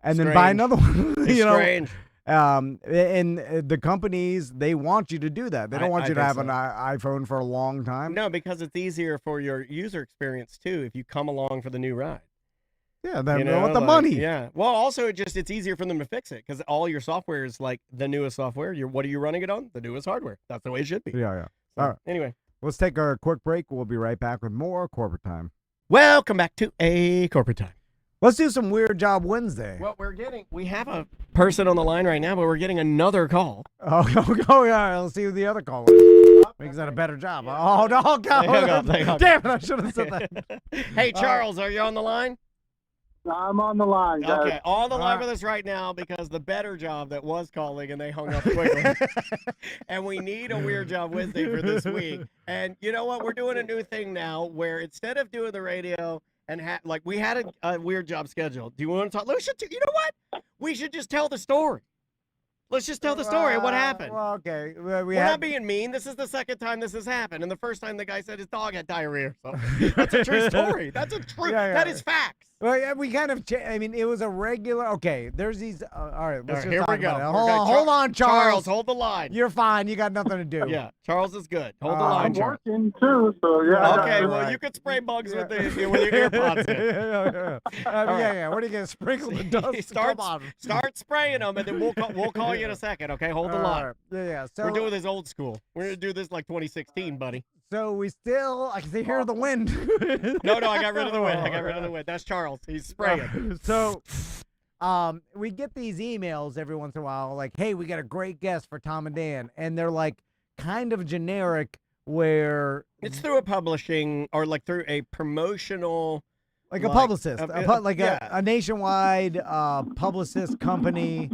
then buy another one. It's strange. And the companies, they want you to do that. They don't want you to have an iPhone for a long time. No, because it's easier for your user experience too if you come along for the new ride. Yeah, they want the money. Yeah. Well, also it's easier for them to fix it because all your software is the newest software. What are you running it on? The newest hardware. That's the way it should be. Yeah. So, all right. Anyway, let's take a quick break. We'll be right back with more Corporate Time. Welcome back to a Corporate Time. Let's do some Weird Job Wednesday. Well, we have a person on the line right now, but we're getting another call. Oh yeah. Let's see who the other call is. Makes that a better job. Yeah. Oh, no. Damn it, I should have said that. Hey, Charles, are you on the line? I'm on the line, guys. Okay, on the line with us right now because the better job that was calling and they hung up quickly. And we need a Weird Job Wednesday for this week. And you know what? We're doing a new thing now where instead of doing the radio and we had a Weird Job schedule. Do you want to talk? You know what? We should just tell the story. Let's just tell the story of what happened. Well, okay. We're not being mean. This is the second time this has happened. And the first time the guy said his dog had diarrhea. So that's a true story. That's a true. Yeah. That is facts. Well, yeah, we kind of. It was a regular. Okay, there's these. All right, let's just here talk we go. about it. Hold on, Charles. Hold the line. You're fine. You got nothing to do. Yeah, Charles is good. Hold the line, I'm Charles. working too, so yeah. Okay, well, you could spray bugs with your AirPods in. Yeah. What are you gonna sprinkle the dust? Start spraying them, and then we'll call you in a second. Okay, hold the line. Yeah. So we're doing this old school. We're gonna do this like 2016, buddy. So I can hear the wind. No, I got rid of the wind. That's Charles. He's spraying. So, we get these emails every once in a while, like, "Hey, we got a great guest for Tom and Dan," and they're kind of generic, where it's through a publishing or through a promotional Like a publicist, yeah. a nationwide publicist company.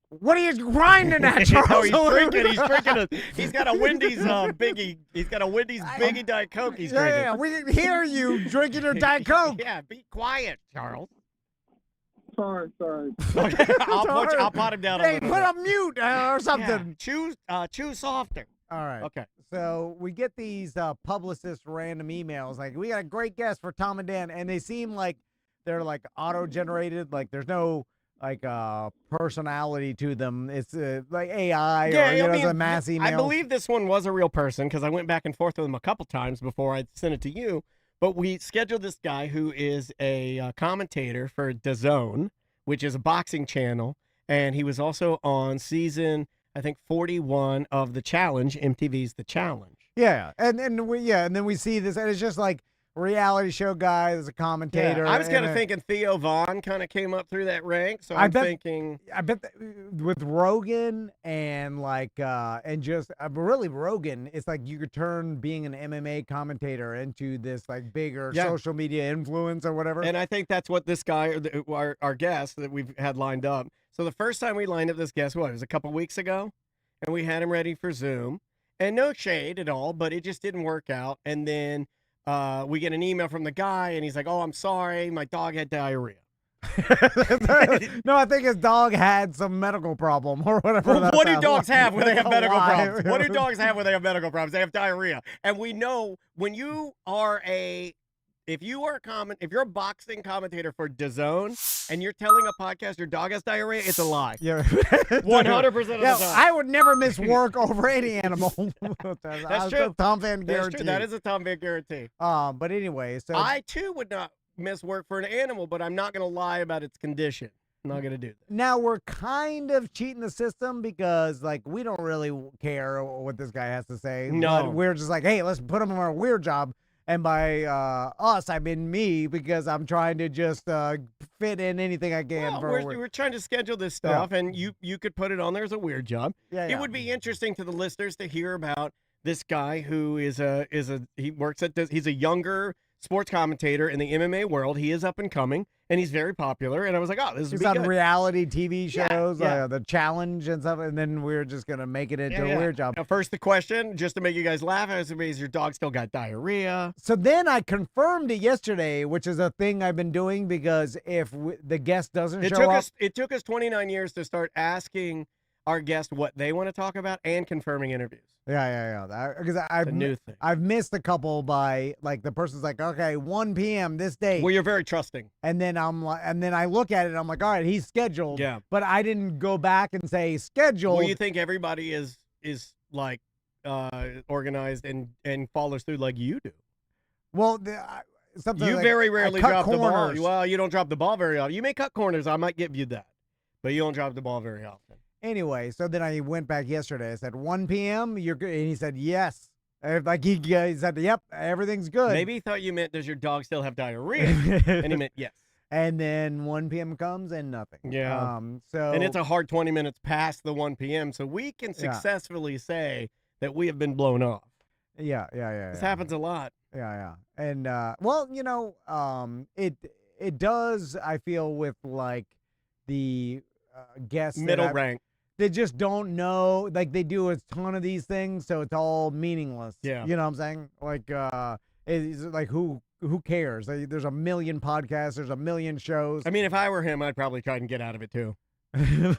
What are you grinding at, Charles? No, he's drinking. He's drinking. He's got a Wendy's biggie. He's got a Wendy's biggie Diet Coke. He's drinking. Yeah, we didn't hear you drinking your Diet Coke. Yeah, be quiet, Charles. Sorry. Okay, I'll pot him down. Hey, a put little on mute or something. Yeah, chew softer. All right. Okay. So we get these publicist random emails like, we got a great guest for Tom and Dan, and they seem like they're like auto-generated, like there's no like personality to them. It's like AI or it's a mass email. I believe this one was a real person because I went back and forth with him a couple times before I sent it to you. But we scheduled this guy who is a commentator for DAZN, which is a boxing channel, and he was also on season, I think, 41 of The Challenge, MTV's The Challenge. Yeah, and then we see this, and it's just like reality show guy. There's a commentator. Yeah, I was kind of thinking Theo Vaughn kind of came up through that rank, so I bet with Rogan and really Rogan, it's like you could turn being an MMA commentator into this like bigger social media influence or whatever. And I think that's what this guy, our guest that we've had lined up. So the first time we lined up this guest, it was a couple weeks ago, and we had him ready for Zoom, and no shade at all, but it just didn't work out. And then we get an email from the guy, and he's like, "Oh, I'm sorry, my dog had diarrhea." No, I think his dog had some medical problem or whatever. Well, what do dogs have when they have medical problems? What do dogs have when they have medical problems? They have diarrhea. And we know when you are if you're a boxing commentator for DAZN and you're telling a podcast your dog has diarrhea, it's a lie. Yeah, 100% of the time. I would never miss work over any animal. That's true. Tom Van guarantee. That's true. That is a Tom Van guarantee. But anyway, so I too would not miss work for an animal, but I'm not going to lie about its condition. I'm not going to do that. Now we're kind of cheating the system because like we don't really care what this guy has to say. No, but we're just like, hey, let's put him on a weird job. And by us, I mean me, because I'm trying to just fit in anything I can. We're trying to schedule this stuff, and you could put it on there as a weird job. It would be interesting to the listeners to hear about this guy who he's a younger sports commentator in the MMA world. He is up and coming, and he's very popular. And I was like, oh, this is on good. Reality TV shows, Yeah. The Challenge and stuff. And then we're just gonna make it into a weird job. Now, first, the question, just to make you guys laugh, is your dog still got diarrhea? So then I confirmed it yesterday, which is a thing I've been doing because if the guest doesn't show up, it took us 29 years to start asking our guests what they want to talk about and confirming interviews. Yeah. Because I've missed a couple by like the person's like, okay, 1 p.m. this day. Well, you're very trusting. And then I look at it and I'm like, all right, he's scheduled. Yeah. But I didn't go back and say scheduled. Well, you think everybody is like organized and follows through like you do? Well, something you like, very rarely drop corners. the ball. Well, you don't drop the ball very often. You may cut corners. I might give you that, but you don't drop the ball very often. Anyway, so then I went back yesterday. I said 1 p.m. You're good, and he said yes. Like he said, yep, everything's good. Maybe he thought you meant, does your dog still have diarrhea? And he meant yes. And then 1 p.m. comes and nothing. Yeah. And it's a hard 20 minutes past the 1 p.m. So we can successfully say that we have been blown off. Yeah. This happens a lot. Yeah. And well, it does. I feel with like the guests middle rank. They just don't know, like they do a ton of these things, so it's all meaningless. Yeah. You know what I'm saying? Like, it's like who cares? There's a million podcasts, there's a million shows. I mean, if I were him, I'd probably try and get out of it too. You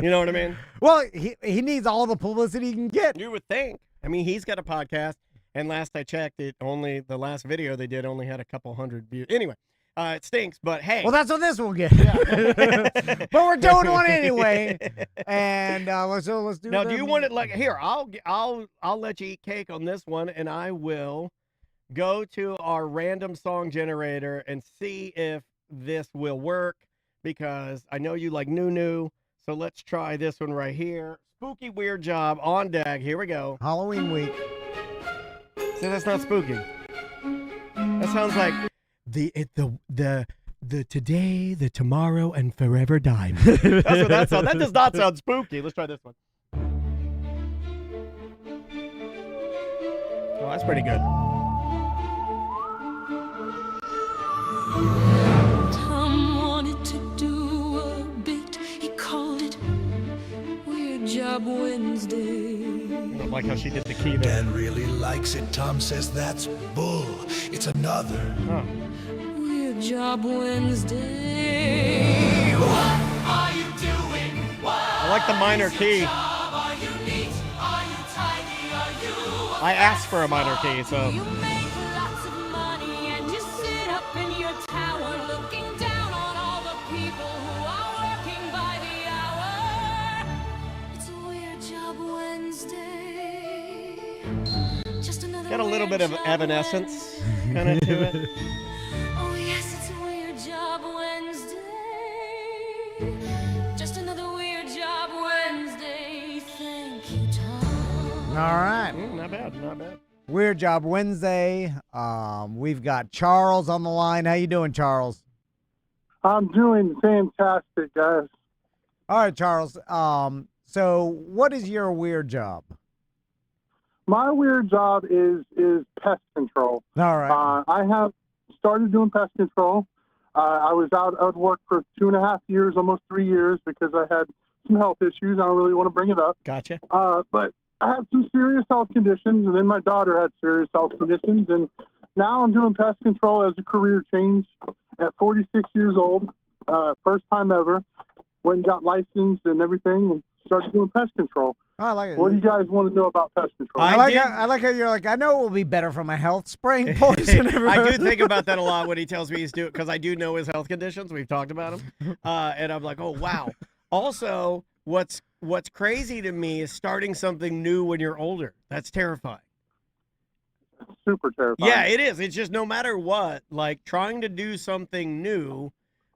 know what I mean? Well, he needs all the publicity he can get. You would think. I mean, he's got a podcast, and last I checked, the last video they did only had a couple hundred views. Anyway. It stinks, but hey. Well, that's what this will get. Yeah. But we're doing one anyway. And let's do. Now, do you want it like here? I'll let you eat cake on this one, and I will go to our random song generator and see if this will work because I know you like new. So let's try this one right here. Spooky Weird Job on deck. Here we go. Halloween week. See, that's not spooky. That sounds like. The today, the tomorrow, and forever diamond. That's what that sounds. That does not sound spooky. Let's try this one. Oh, that's pretty good. like how she did the key there. Dan really likes it. Tom says that's bull. It's another. Oh. Weird Job Wednesday. What are you doing? I like the minor key. Are you neat? Are you tidy? Are you I asked for a minor key, so. You make lots of money and you sit up in your tower looking down on all the people who are working by the hour. It's a Weird Job Wednesday. Just another Got a little weird bit of job evanescence kind of to it. Oh yes, it's a Weird Job Wednesday. Just another Weird Job Wednesday. Thank you, Tom. All right. Not bad, not bad. Weird Job Wednesday. We've got Charles on the line. How you doing, Charles? I'm doing fantastic, guys. All right, Charles. So what is your weird job? My weird job is pest control. All right. I have started doing pest control. I was out of work for 2.5 years, almost 3 years, because I had some health issues. I don't really want to bring it up. Gotcha. But I had some serious health conditions, and then my daughter had serious health conditions, and now I'm doing pest control as a career change at 46 years old. First time ever. Went and got licensed and everything and started doing pest control. I like it. What do you guys want to know about pest control? I like how you're like, I know it will be better for my health, spraying poison everywhere. I do think about that a lot when he tells me he's doing, because I do know his health conditions. We've talked about them. And I'm like, oh, wow. Also, what's crazy to me is starting something new when you're older. That's terrifying. Super terrifying. Yeah, it is. It's just no matter what, like trying to do something new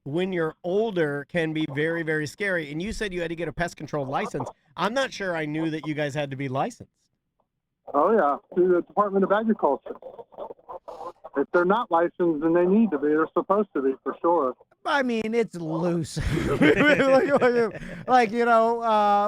when you're older can be very, very scary. And you said you had to get a pest control license. I'm not sure I knew that you guys had to be licensed. Oh, yeah, through the Department of Agriculture. If they're not licensed, then they need to be. They're supposed to be, for sure. I mean, it's loose. like,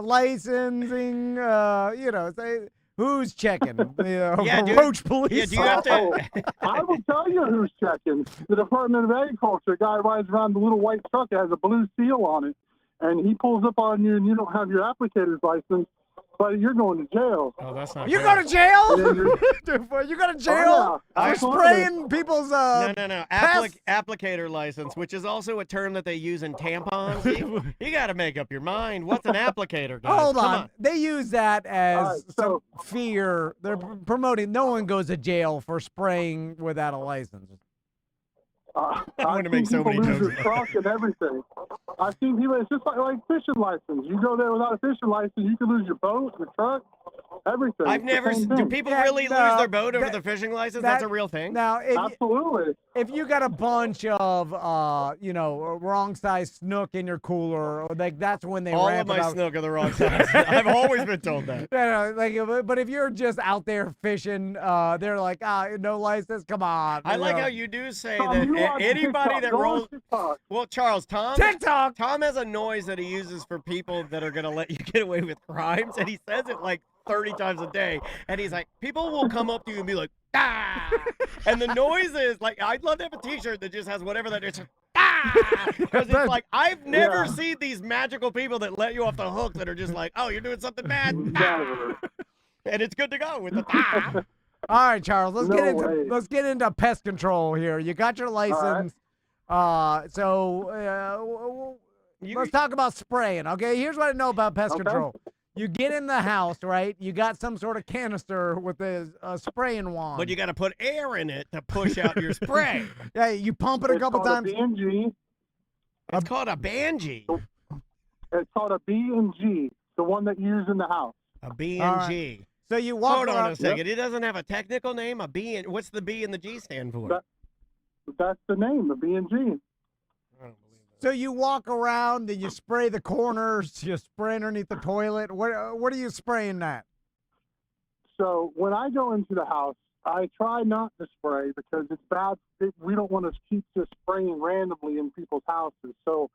licensing, say, who's checking? Yeah, dude. Roach police. Yeah, do you have to? I will tell you who's checking. The Department of Agriculture. A guy rides around the little white truck that has a blue seal on it, and he pulls up on you, and you don't have your applicator's license, but you're going to jail. Oh, that's not You fair. go to jail? And you're- You go to jail yeah. for spraying people's No. pests? Applicator license, which is also a term that they use in tampons. You got to make up your mind. What's an applicator, guys? Hold Come on. They use that as All right, some so- fear. They're promoting no one goes to jail for spraying without a license. I'm I've gonna make seen so many people lose jokes. their truck and everything. I've seen people. It's just like fishing license. You go there without a fishing license, you can lose your boat, your truck, everything. I've It's the never. same Do thing. people Yeah, really no, lose their boat over that- the fishing license? That's a real thing. Now, Absolutely. if you got a bunch of, wrong size snook in your cooler, like that's when they All ramp of it my up. snook are the wrong size. I've always been told that. But if you're just out there fishing, they're like, no license, come on. I you like know. how you do say Tom, that you watch anybody TikTok. that Go on rolls. TikTok. Well, Charles, Tom has a noise that he uses for people that are going to let you get away with crimes, and he says it like 30 times a day. And he's like, people will come up to you and be like, ah! And the noise is like, I'd love to have a T-shirt that just has whatever that is. Ah! Because it's like, I've never seen these magical people that let you off the hook that are just like, oh, you're doing something bad. Never. And it's good to go with the ah. All right, Charles, let's No get into way. pest control here. You got your license. Let's talk about spraying. Okay, here's what I know about pest Okay. control. You get in the house, right? You got some sort of canister with a spraying wand. But you got to put air in it to push out your spray. Yeah, you pump it a It's couple called times. A B&G. It's called a banji. It's called a B&G, the one that you use in the house. A B&G. So you walk Hold on around. a second. It doesn't have a technical name. A B. What's the B and the G stand for? That's the name, the B&G. I don't believe So you walk around and you spray the corners. You spray underneath the toilet. What are you spraying that? So when I go into the house, I try not to spray because it's bad. We don't want to keep just spraying randomly in people's houses. So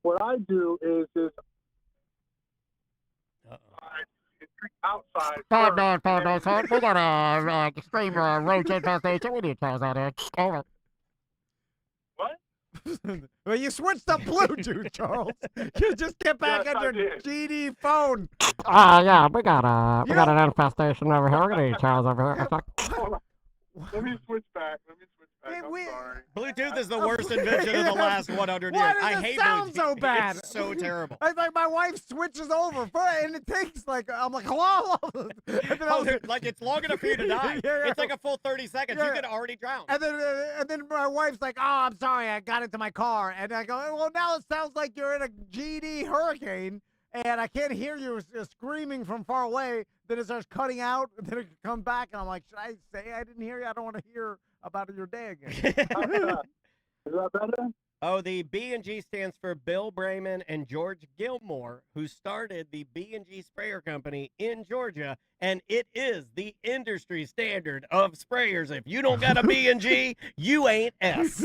what I do is outside. first. We got a extreme roach infestation. We need to close out here. Over. What? Well, you switched up Bluetooth, Charles. You just get back Yes, on I your did. GD phone. Yeah, we got an infestation over here. We're gonna need Charles over here. Hold on. Let me switch back. Hey, I'm sorry. Bluetooth is the worst invention of the last 100 years. Why does I it hate sound Bluetooth. so bad? It's so terrible. It's like my wife switches over, and it takes like, I'm like, hello. And then Oh, like it's long enough for you to die. Yeah, yeah. It's like a full 30 seconds. Yeah. You could already drown. And then my wife's like, oh, I'm sorry, I got into my car. And I go, well, now it sounds like you're in a GD hurricane, and I can't hear you screaming from far away. Then it starts cutting out, and then it comes back, and I'm like, should I say I didn't hear you? I don't want to hear about your day again. Is that better? Oh, the B&G stands for Bill Brayman and George Gilmore, who started the B&G Sprayer Company in Georgia, and it is the industry standard of sprayers. If you don't got a B&G, you ain't S.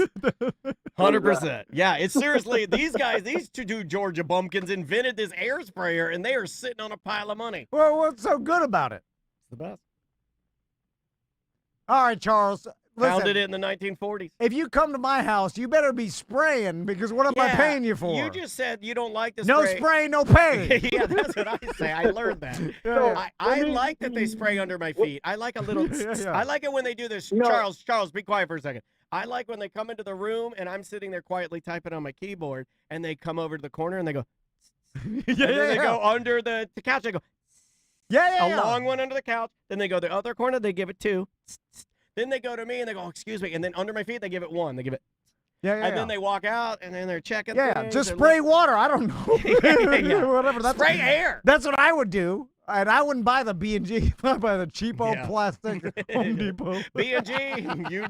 100%. Yeah, it's seriously, these two Georgia bumpkins invented this air sprayer, and they are sitting on a pile of money. Well, what's so good about it? It's the best. All right, Charles. Listen, Founded it in the 1940s. if you come to my house, you better be spraying, because what am I paying you for? You just said you don't like the no spray. spray, no pay. Yeah, that's what I say. I learned that. I like that they spray under my feet. I like a little. Yeah. I like it when they do this. No. Charles, be quiet for a second. I like when they come into the room and I'm sitting there quietly typing on my keyboard, and they come over to the corner and they go. And then they go under the couch. They go. Yeah. A long one under the couch. Then they go the other corner. They give it 2. Then they go to me and they go, oh, excuse me. And then under my feet, they give it 1. They give it. And then they walk out and then they're checking. Yeah, things just and spray water. I don't know. Yeah. Whatever. Spray air. That's what I would do. And I wouldn't buy the B&G. I'd buy the cheapo plastic Home Depot. B&G, you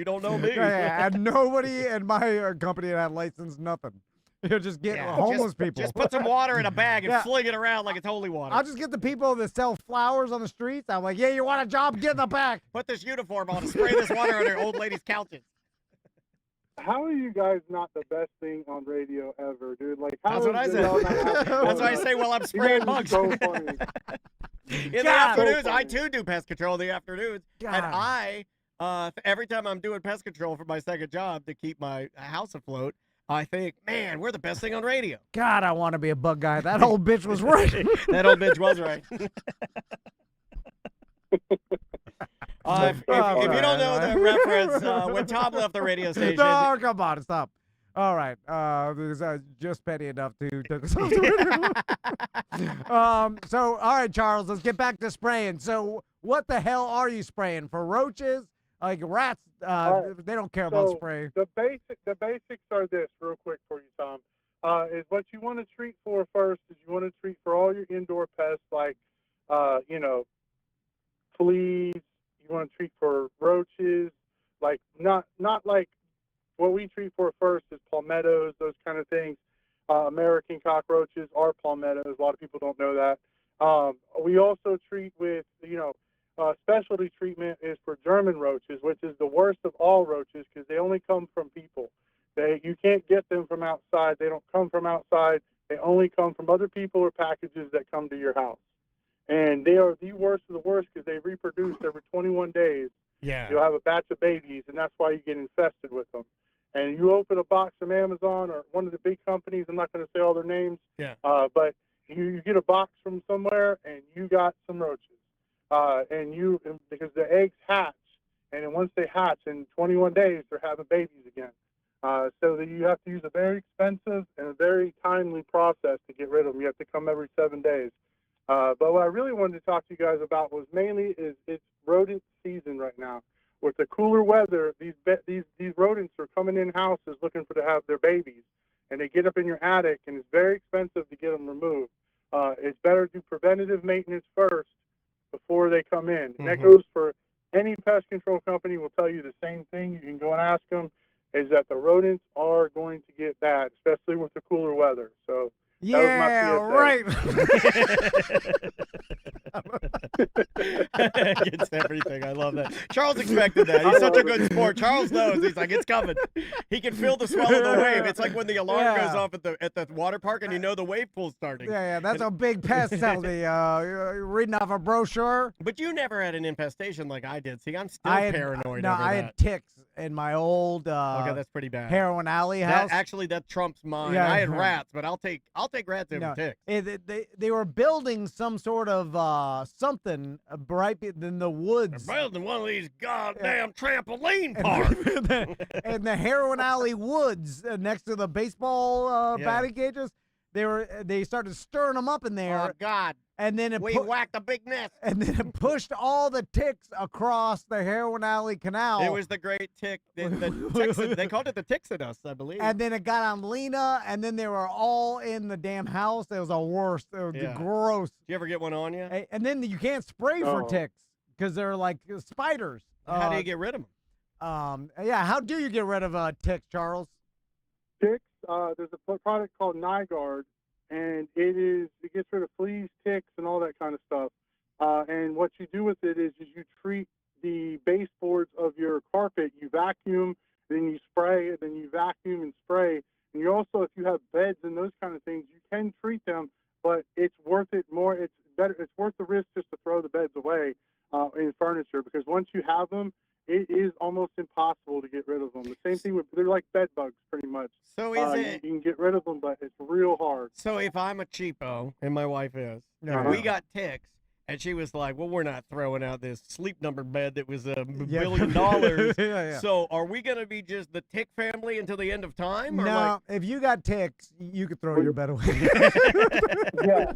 don't know me. Yeah, and nobody in my company had licensed nothing. You'll just get homeless people. Just put some water in a bag and Yeah. fling it around like it's holy water. I'll just get the people that sell flowers on the streets. I'm like, yeah, you want a job? Get in the back. Put this uniform on and spray this water on their old ladies' couches. How are you guys not the best thing on radio ever, dude? Like, how That's what I is it said. all not happening? That's why I say while I'm spraying You guys bugs. are so funny. In the God. afternoons, So I funny. too do pest control in the afternoons. God. And I, every time I'm doing pest control for my second job to keep my house afloat, I think, man, we're the best thing on radio. God, I want to be a bug guy. That old bitch was right. That old bitch was right. If you don't know the reference, when Tom left the radio station. No, come on, stop. All right, because I was just petty enough to take us off the radio. So, all right, Charles, let's get back to spraying. So, what the hell are you spraying for? Roaches, like rats? They don't care about spray. The basics are this, real quick for you, Tom. Is what you want to treat for first is you want to treat for all your indoor pests like, fleas. You want to treat for roaches, like not like what we treat for first is palmettos, those kind of things. American cockroaches are palmettos. A lot of people don't know that. We also treat with, specialty treatment is for German roaches, which is the worst of all roaches because they only come from people. You can't get them from outside. They don't come from outside. They only come from other people or packages that come to your house. And they are the worst of the worst because they reproduce every 21 days. Yeah. You'll have a batch of babies, and that's why you get infested with them. And you open a box from Amazon or one of the big companies, I'm not going to say all their names, but you get a box from somewhere, and you got some roaches. Because the eggs hatch, and then once they hatch, in 21 days, they're having babies again. So that you have to use a very expensive and a very timely process to get rid of them. You have to come every 7 days. But what I really wanted to talk to you guys about was mainly it's rodent season right now. With the cooler weather, these rodents are coming in houses looking to have their babies, and they get up in your attic, and it's very expensive to get them removed. It's better to do preventative maintenance first before they come in. And that goes for any pest control company. Will tell you the same thing. You can go and ask them. Is that the rodents are going to get bad, especially with the cooler weather. So Yeah, right. Gets everything. I love that. Charles expected that. He's such a good sport. Charles knows. He's like, it's coming. He can feel the swell of the wave. It's like when the alarm goes off at the water park and you know the wave pool's starting. Yeah, that's a big pest tells me. You're reading off a brochure. But you never had an infestation like I did. See, I'm still paranoid. No, over I that. had ticks in my old Okay, that's pretty bad. heroin alley house. That trumps mine. Yeah, I had rats, but I'll take rats over No, ticks. they were building some sort of something right in the woods. They're building one of these goddamn trampoline parks. in the heroin alley woods next to the baseball batting cages. They started stirring them up in there. Oh God! And then we whacked a big nest. And then it pushed all the ticks across the heroin alley canal. It was the great tick. The ticks, they called it the Tixidus, I believe. And then it got on Lena, and then they were all in the damn house. It was the worst. It was gross. Did you ever get one on you? And then you can't spray for ticks because they're like spiders. How do you get rid of them? Yeah, how do you get rid of ticks, Charles? Ticks, there's a product called NyGuard, and it gets rid of fleas, ticks, and all that kind of stuff. And what you do with it is you treat the baseboards of your carpet. You vacuum, then you spray, then you vacuum and spray. And you also, if you have beds and those kind of things, you can treat them, but it's worth it more. It's better. It's worth the risk just to throw the beds away in furniture, because once you have them, it is almost impossible to get rid of them. The same thing they're like bed bugs, pretty much. So is it? You can get rid of them, but it's real hard. So if I'm a cheapo, and my wife is, we got ticks, and she was like, well, we're not throwing out this sleep number bed that was $1 billion. So are we going to be just the tick family until the end of time? Or no, if you got ticks, you could throw your bed away. Yeah,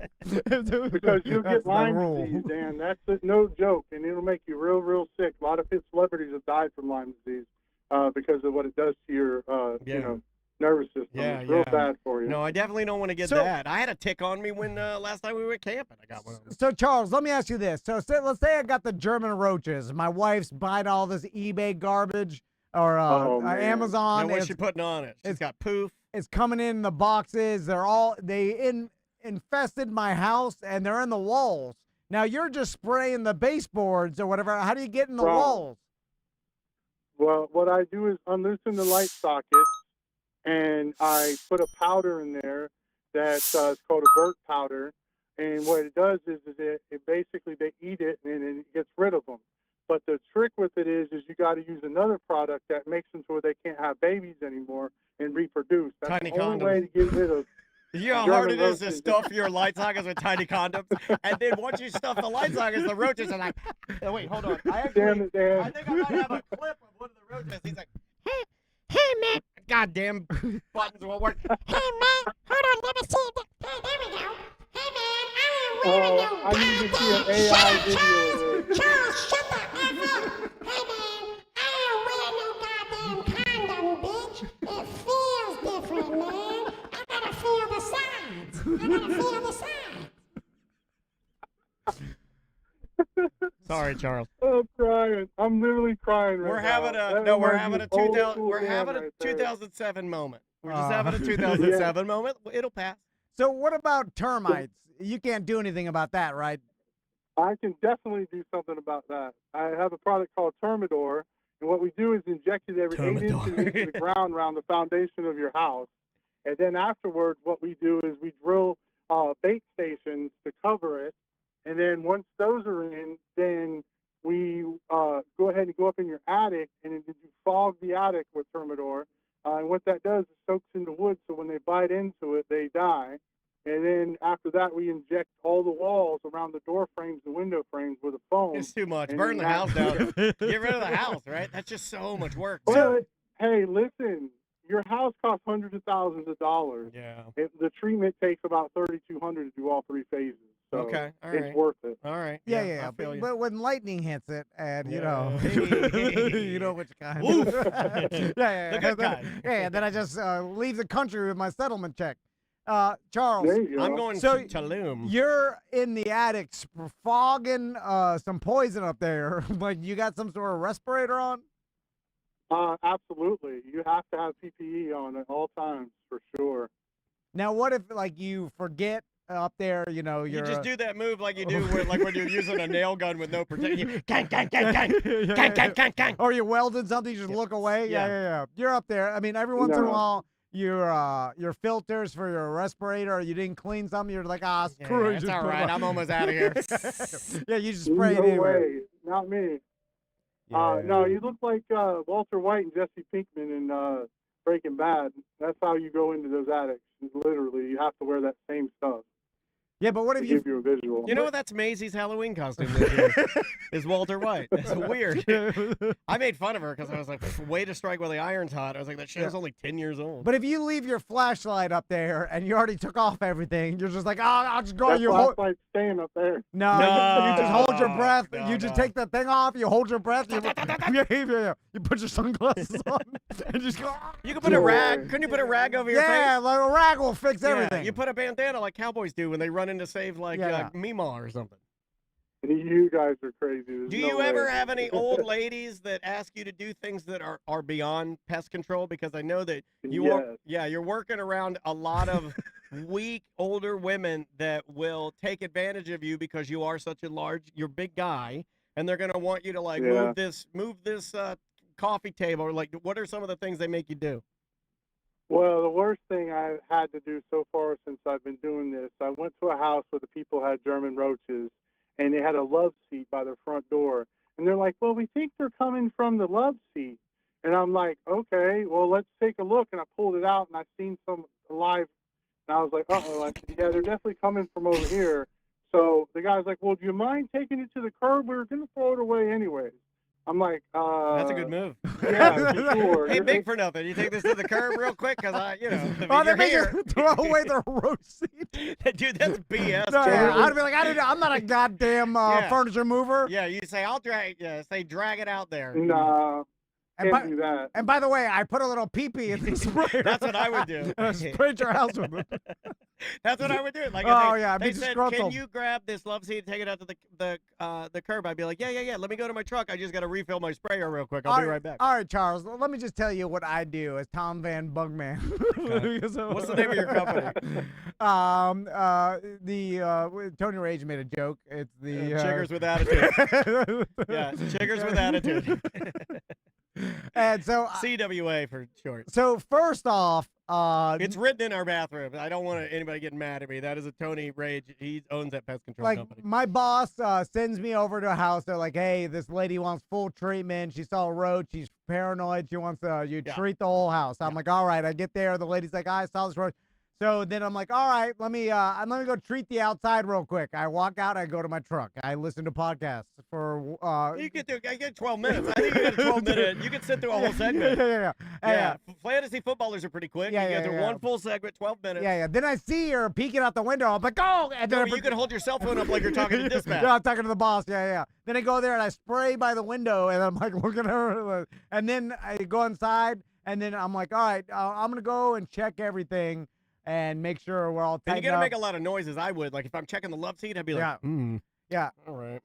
because you'll get Lyme disease, Dan. That's no joke, and it'll make you real, real sick. A lot of celebrities have died from Lyme disease because of what it does to your, nervous system. It's real bad for you. No, I definitely don't want to get that. I had a tick on me when last time we were camping. I got one of them. So, Charles, let me ask you this. So, let's say I got the German roaches. My wife's buying all this eBay garbage or Amazon. Now, what's she putting on it? She's got poof. It's coming in the boxes. They infested my house, and they're in the walls. Now, you're just spraying the baseboards or whatever. How do you get in the walls? Well, what I do is unloosen the light sockets, and I put a powder in there that's called a burnt powder. And what it does is it basically, they eat it and it gets rid of them. But the trick with it is you got to use another product that makes them so they can't have babies anymore and reproduce. That's tiny the only condoms. way to get rid of. You know how hard it is to stuff your light sockets with tiny condoms? And then once you stuff the light sockets, the roaches are like, oh, wait, hold on. I think I might have a clip of one of the roaches. He's like, hey, man. Goddamn buttons won't work. Hey, man, hold on, let me see. Hey, there we go. Hey, man, I ain't wearing no I need to see an AI video. Charles, shut the F up. Hey, man, I ain't wearing no goddamn condom, bitch. It feels different, man. I gotta feel the sides. Sorry, Charles. I'm crying. I'm literally crying right now. We're having a 2007 moment. We're just having a 2007 moment. It'll pass. So what about termites? You can't do anything about that, right? I can definitely do something about that. I have a product called Termidor, and what we do is inject it every 8 inches into the ground around the foundation of your house. And then afterwards, what we do is we drill bait stations to cover it. And then once those are in, then we go ahead and go up in your attic, and then you fog the attic with Termidor. And what that does is soaks into wood, so when they bite into it, they die. And then after that, we inject all the walls around the door frames and window frames with a foam. It's too much. Burn the house down. Get rid of the house, right? That's just so much work. Well, hey, listen, your house costs hundreds of thousands of dollars. Yeah. The treatment takes about $3,200 to do all 3 phases. So okay, all right. It's worth it. All right. Yeah. But when lightning hits it, and you know, you know which kind. Yeah. The good kind. Yeah. Then I just leave the country with my settlement check. Charles, I'm going to Tulum. You're in the attic fogging some poison up there. Like you got some sort of respirator on? Absolutely. You have to have PPE on at all times for sure. Now, what if like you forget up there? You know, You you're just do that move like you do when you're using a nail gun with no protection. Gang, gang, gang, gang, gang, gang, gang, gang. Or you welded something, you just look away. Yeah. You're up there. I mean, every once in a while, your filters for your respirator, you didn't clean something. You're like, screw it. It's just all put it right. on. I'm almost out of here. Yeah, you just spray it No anywhere. way. Not me. Yeah. No, you look like Walter White and Jesse Pinkman in Breaking Bad. That's how you go into those attics. Literally, you have to wear that same stuff. Yeah, but what if To you give you a visual. You know what? That's Maisie's Halloween costume this year. Is Walter White. That's weird. I made fun of her because I was like, way to strike while the iron's hot. I was like, that show's only 10 years old. But if you leave your flashlight up there and you already took off everything, you're just like, I'll just go. That You flashlight's staying up there. No, you just hold your breath. No, you just no. take that thing off. You hold your breath. You put your sunglasses on and just go. You can put a rag. Couldn't you put a rag over your face? Yeah, like a rag will fix everything. You put a bandana like cowboys do when they run in to save like Yeah. Meemaw or something. You guys are crazy. There's Do no you ever way. have any old ladies that ask you to do things that are beyond pest control? Because I know that you're working around a lot of weak older women that will take advantage of you because you are such a you're big guy, and they're gonna want you to like move this coffee table. Or like, what are some of the things they make you do? Well, the worst thing I've had to do so far since I've been doing this, I went to a house where the people had German roaches, and they had a love seat by their front door. And they're like, well, we think they're coming from the love seat. And I'm like, okay, well, let's take a look. And I pulled it out, and I seen some alive. And I was like, uh-oh. I said, yeah, they're definitely coming from over here. So the guy's like, well, do you mind taking it to the curb? We were going to throw it away anyways. I'm like, That's a good move. Yeah, sure. Hey, big for nothing. You take this to the curb real quick because they make you throw away their roast seat. Dude, that's BS. No, Charles. I'd be like, I'm not a goddamn furniture mover. Yeah, you say I'll drag. Yeah, say drag it out there. Nah. Can't do that. And by the way, I put a little pee-pee in the sprayer. That's what I would do. And I sprayed your house with it. That's what I would do. Like, I'd they be said, disgruntled. can you grab this love seat and take it out to the curb? I'd be like, yeah. Let me go to my truck. I just got to refill my sprayer real quick. I'll be right back. All right, Charles. Let me just tell you what I do as Tom Van Bugman. What's the name of your company? Tony Rage made a joke. It's the Chiggers with attitude. Yeah, Chiggers with attitude. And so CWA for short. So first off, it's written in our bathroom. I don't want anybody getting mad at me. That is a Tony Rage. He owns that pest control company. My boss sends me over to a house. They're like, hey, this lady wants full treatment. She saw a roach. She's paranoid. She wants treat the whole house. I'm like, all right. I get there. The lady's like, I saw this roach. So then I'm like, all right, let me go treat the outside real quick. I walk out, I go to my truck. I listen to podcasts for you get 12 minutes. I think you got a 12-minute. You can sit through a whole segment. Yeah. Fantasy footballers are pretty quick. Yeah, you get yeah, through yeah. one full segment, 12 minutes. Yeah. Then I see her peeking out the window. I'm like, oh, and then you can hold your cell phone up like you're talking to dispatch. Yeah, I'm talking to the boss. Yeah. Then I go there and I spray by the window, and I'm like looking at her, and then I go inside, and then I'm like, all right, I'm gonna go and check everything. And make sure we're all tight. And you gotta make a lot of noises. I would like if I'm checking the love seat, I'd be like, yeah. All right.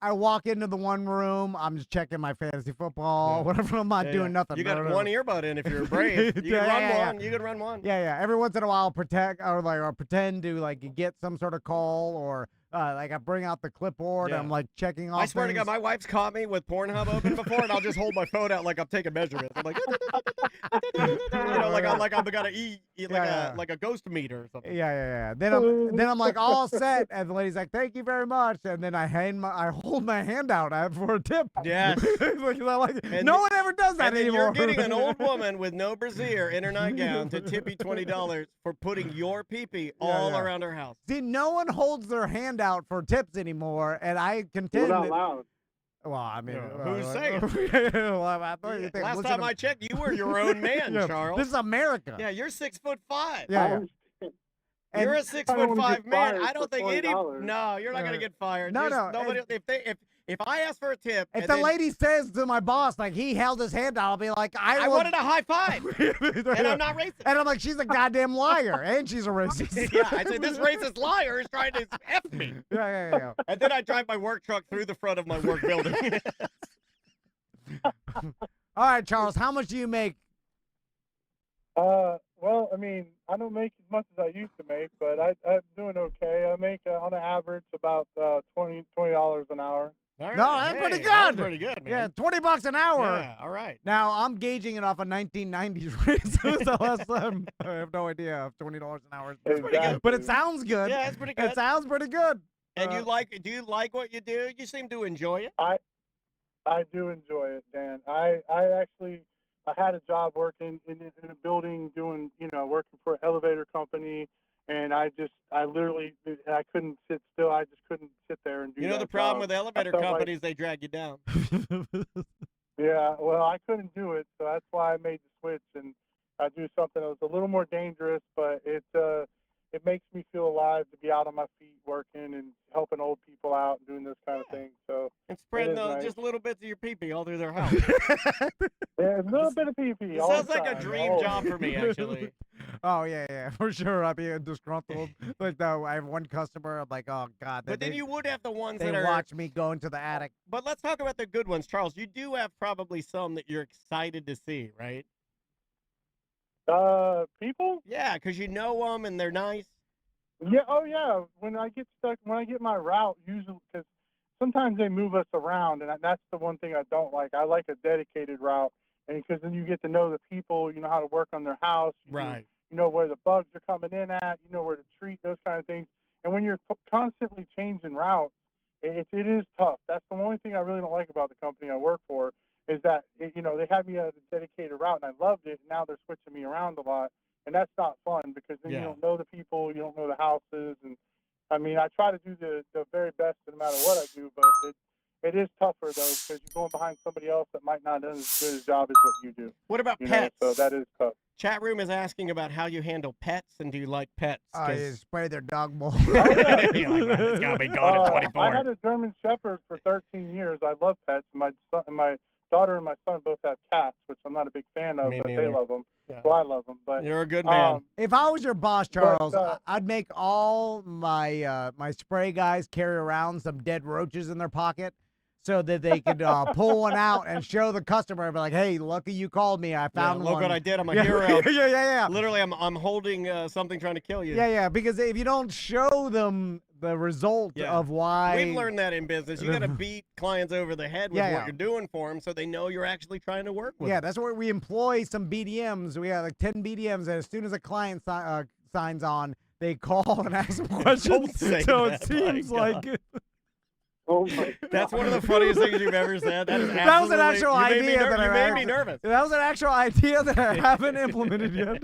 I walk into the one room. I'm just checking my fantasy football, whatever. I'm not doing nothing. You got one earbud in if you're brave. You can run one. You can run one. Yeah. Every once in a while, or pretend to get some sort of call or. I bring out the clipboard. Yeah. I'm checking off. I swear to God, my wife's caught me with Pornhub open before, and I'll just hold my phone out like I'm taking measurements. I'm like, like I'm gonna eat like a ghost meter or something. Yeah. Then I'm like all set, and the lady's like, "Thank you very much," and then I hold my hand out for a tip. Yes. No one ever does that anymore. You're getting an old woman with no brassiere in her nightgown to tip you $20 for putting your pee-pee all around her house. See, no one holds their hand out for tips anymore, and I contend. Well, not loud. Well, I mean, who's saying? Last time I checked, you were your own man, Charles. This is America. Yeah, you're 6'5". Yeah. You're a 6'5" man. I don't think any. $20. No, you're not gonna get fired. No. Nobody. If I ask for a tip, if the lady says to my boss he held his hand out, I'll be like, I wanted a high five, and I'm not racist. And I'm like, she's a goddamn liar, and she's a racist. Yeah, I say this racist liar is trying to F me. Yeah. And then I drive my work truck through the front of my work building. All right, Charles, how much do you make? Well, Well, I mean, I don't make as much as I used to make, but I'm doing okay. I make on an average about $20 an hour. All right. No, that's pretty good. That's pretty good, man. Yeah, $20 an hour. Yeah, all right. Now I'm gauging it off a 1990s rate, so it's the last time. I have no idea if $20 an hour is pretty good, but it sounds good. Yeah, it's pretty good. It sounds pretty good. And do you like what you do? You seem to enjoy it. I do enjoy it, Dan. I had a job working in a building doing, working for an elevator company, and I literally couldn't sit still. I just couldn't sit there and do that. You know the problem job. with elevator companies, they drag you down. Yeah, well, I couldn't do it, so that's why I made the switch, and I do something that was a little more dangerous, but it makes me feel alive to be out on my feet working and helping old people out and doing this kind of thing. So and spreading nice. just little bits of your pee-pee all through their house. Yeah, a little bit of pee-pee. It sounds like a dream job for me, actually. Oh yeah, for sure. I'd be disgruntled. Like, no, I have one customer. I'm like, oh god. But then you would have the ones they that are watch me go into the attic. But let's talk about the good ones, Charles. You do have probably some that you're excited to see, right? People? Yeah, because you know them and they're nice. Yeah, oh yeah. When I get my route, usually, because sometimes they move us around, and that's the one thing I don't like. I like a dedicated route, and because then you get to know the people, you know how to work on their house, Right. You know where the bugs are coming in at, you know where to treat, those kind of things. And when you're constantly changing routes, it is tough. That's the only thing I really don't like about the company I work for, is that they have me at a dedicated route, and I loved it. And now they're switching me around a lot, and that's not fun, because then you don't know the people, you don't know the houses, and I mean, I try to do the very best no matter what I do, but it is tougher though, because you're going behind somebody else that might not do as good a job as what you do. What about pets? So that is tough. Chat room is asking about how you handle pets, and do you like pets? You spray their dog bowl. It's gotta be gone at 24. I had a German Shepherd for 13 years. I love pets. My daughter and my son both have cats, which I'm not a big fan of, but they love them. Yeah. So I love them. But you're a good man. If I was your boss, Charles, I'd make all my my spray guys carry around some dead roaches in their pocket, so that they could pull one out and show the customer and be like, "Hey, lucky you called me. I found one. Look what I did. I'm a hero." Yeah. Literally, I'm holding something trying to kill you. Yeah. Because if you don't show them the result of why, we've learned that in business, you got to beat clients over the head with what you're doing for them, so they know you're actually trying to work with. Yeah, them. that's where we employ some BDMs. We have like 10 BDMs, and as soon as a client signs on, they call and ask some questions. Don't say so that, it seems my like. Oh my God. That's one of the funniest things you've ever said. That is absolutely, that was an actual idea that you made me nervous. That was an actual idea that I haven't implemented yet.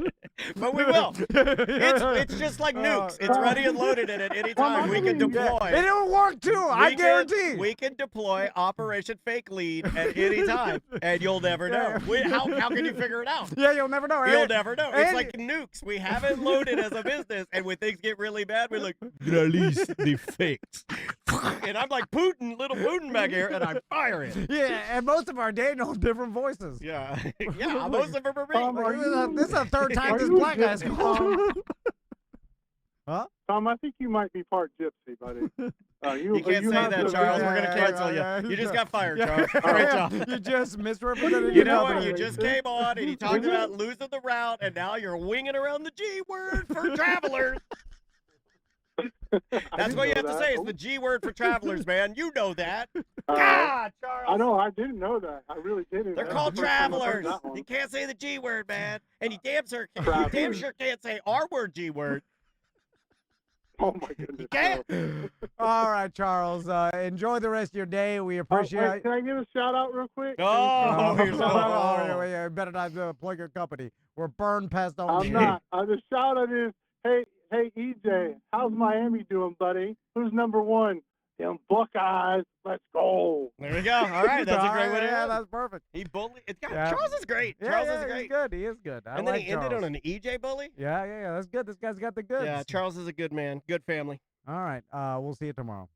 But we will. It's just like nukes. It's ready and loaded at any time. We can deploy. And it'll work too. I guarantee. We can deploy Operation Fake Lead at any time, and you'll never know. How can you figure it out? Yeah, you'll never know. You'll never know. It's like nukes. We have it loaded as a business, and when things get really bad, we're like, release the fakes. And I'm like Putin, little Putin back here, and I fire it. Yeah, and most of our Daniels different voices. Yeah, yeah, most of them are me. This is the third time this black guy's called. Huh? Tom, I think you might be part gypsy, buddy. You can't say that, Charles. We're going to cancel you. You just got fired, Charles. Great job. You just misrepresented You know what? You just came on, and you talked about losing the route, and now you're winging around the G word for travelers. That's what you have to say. It's the G word for travelers, man. You know that. God, Charles. I know. I didn't know that. I really didn't. They're called travelers. You can't say the G word, man. And you damn sure can't say our word G word. Oh my goodness. You can't. All right, Charles. Enjoy the rest of your day. We appreciate it. Can I give a shout out real quick? Oh, you're so you better not plug your company. We're burn pest only. I'm not. The shout out is, hey, EJ, how's Miami doing, buddy? Who's number one? Them Buckeyes. Let's go. There we go. All right, that's a great way to Yeah, end. that's perfect. He bullied. Charles is great. Yeah, Charles is he's great. good. He is good. And then he ended on an EJ bully. Yeah, that's good. This guy's got the goods. Yeah, Charles is a good man. Good family. All right. We'll see you tomorrow.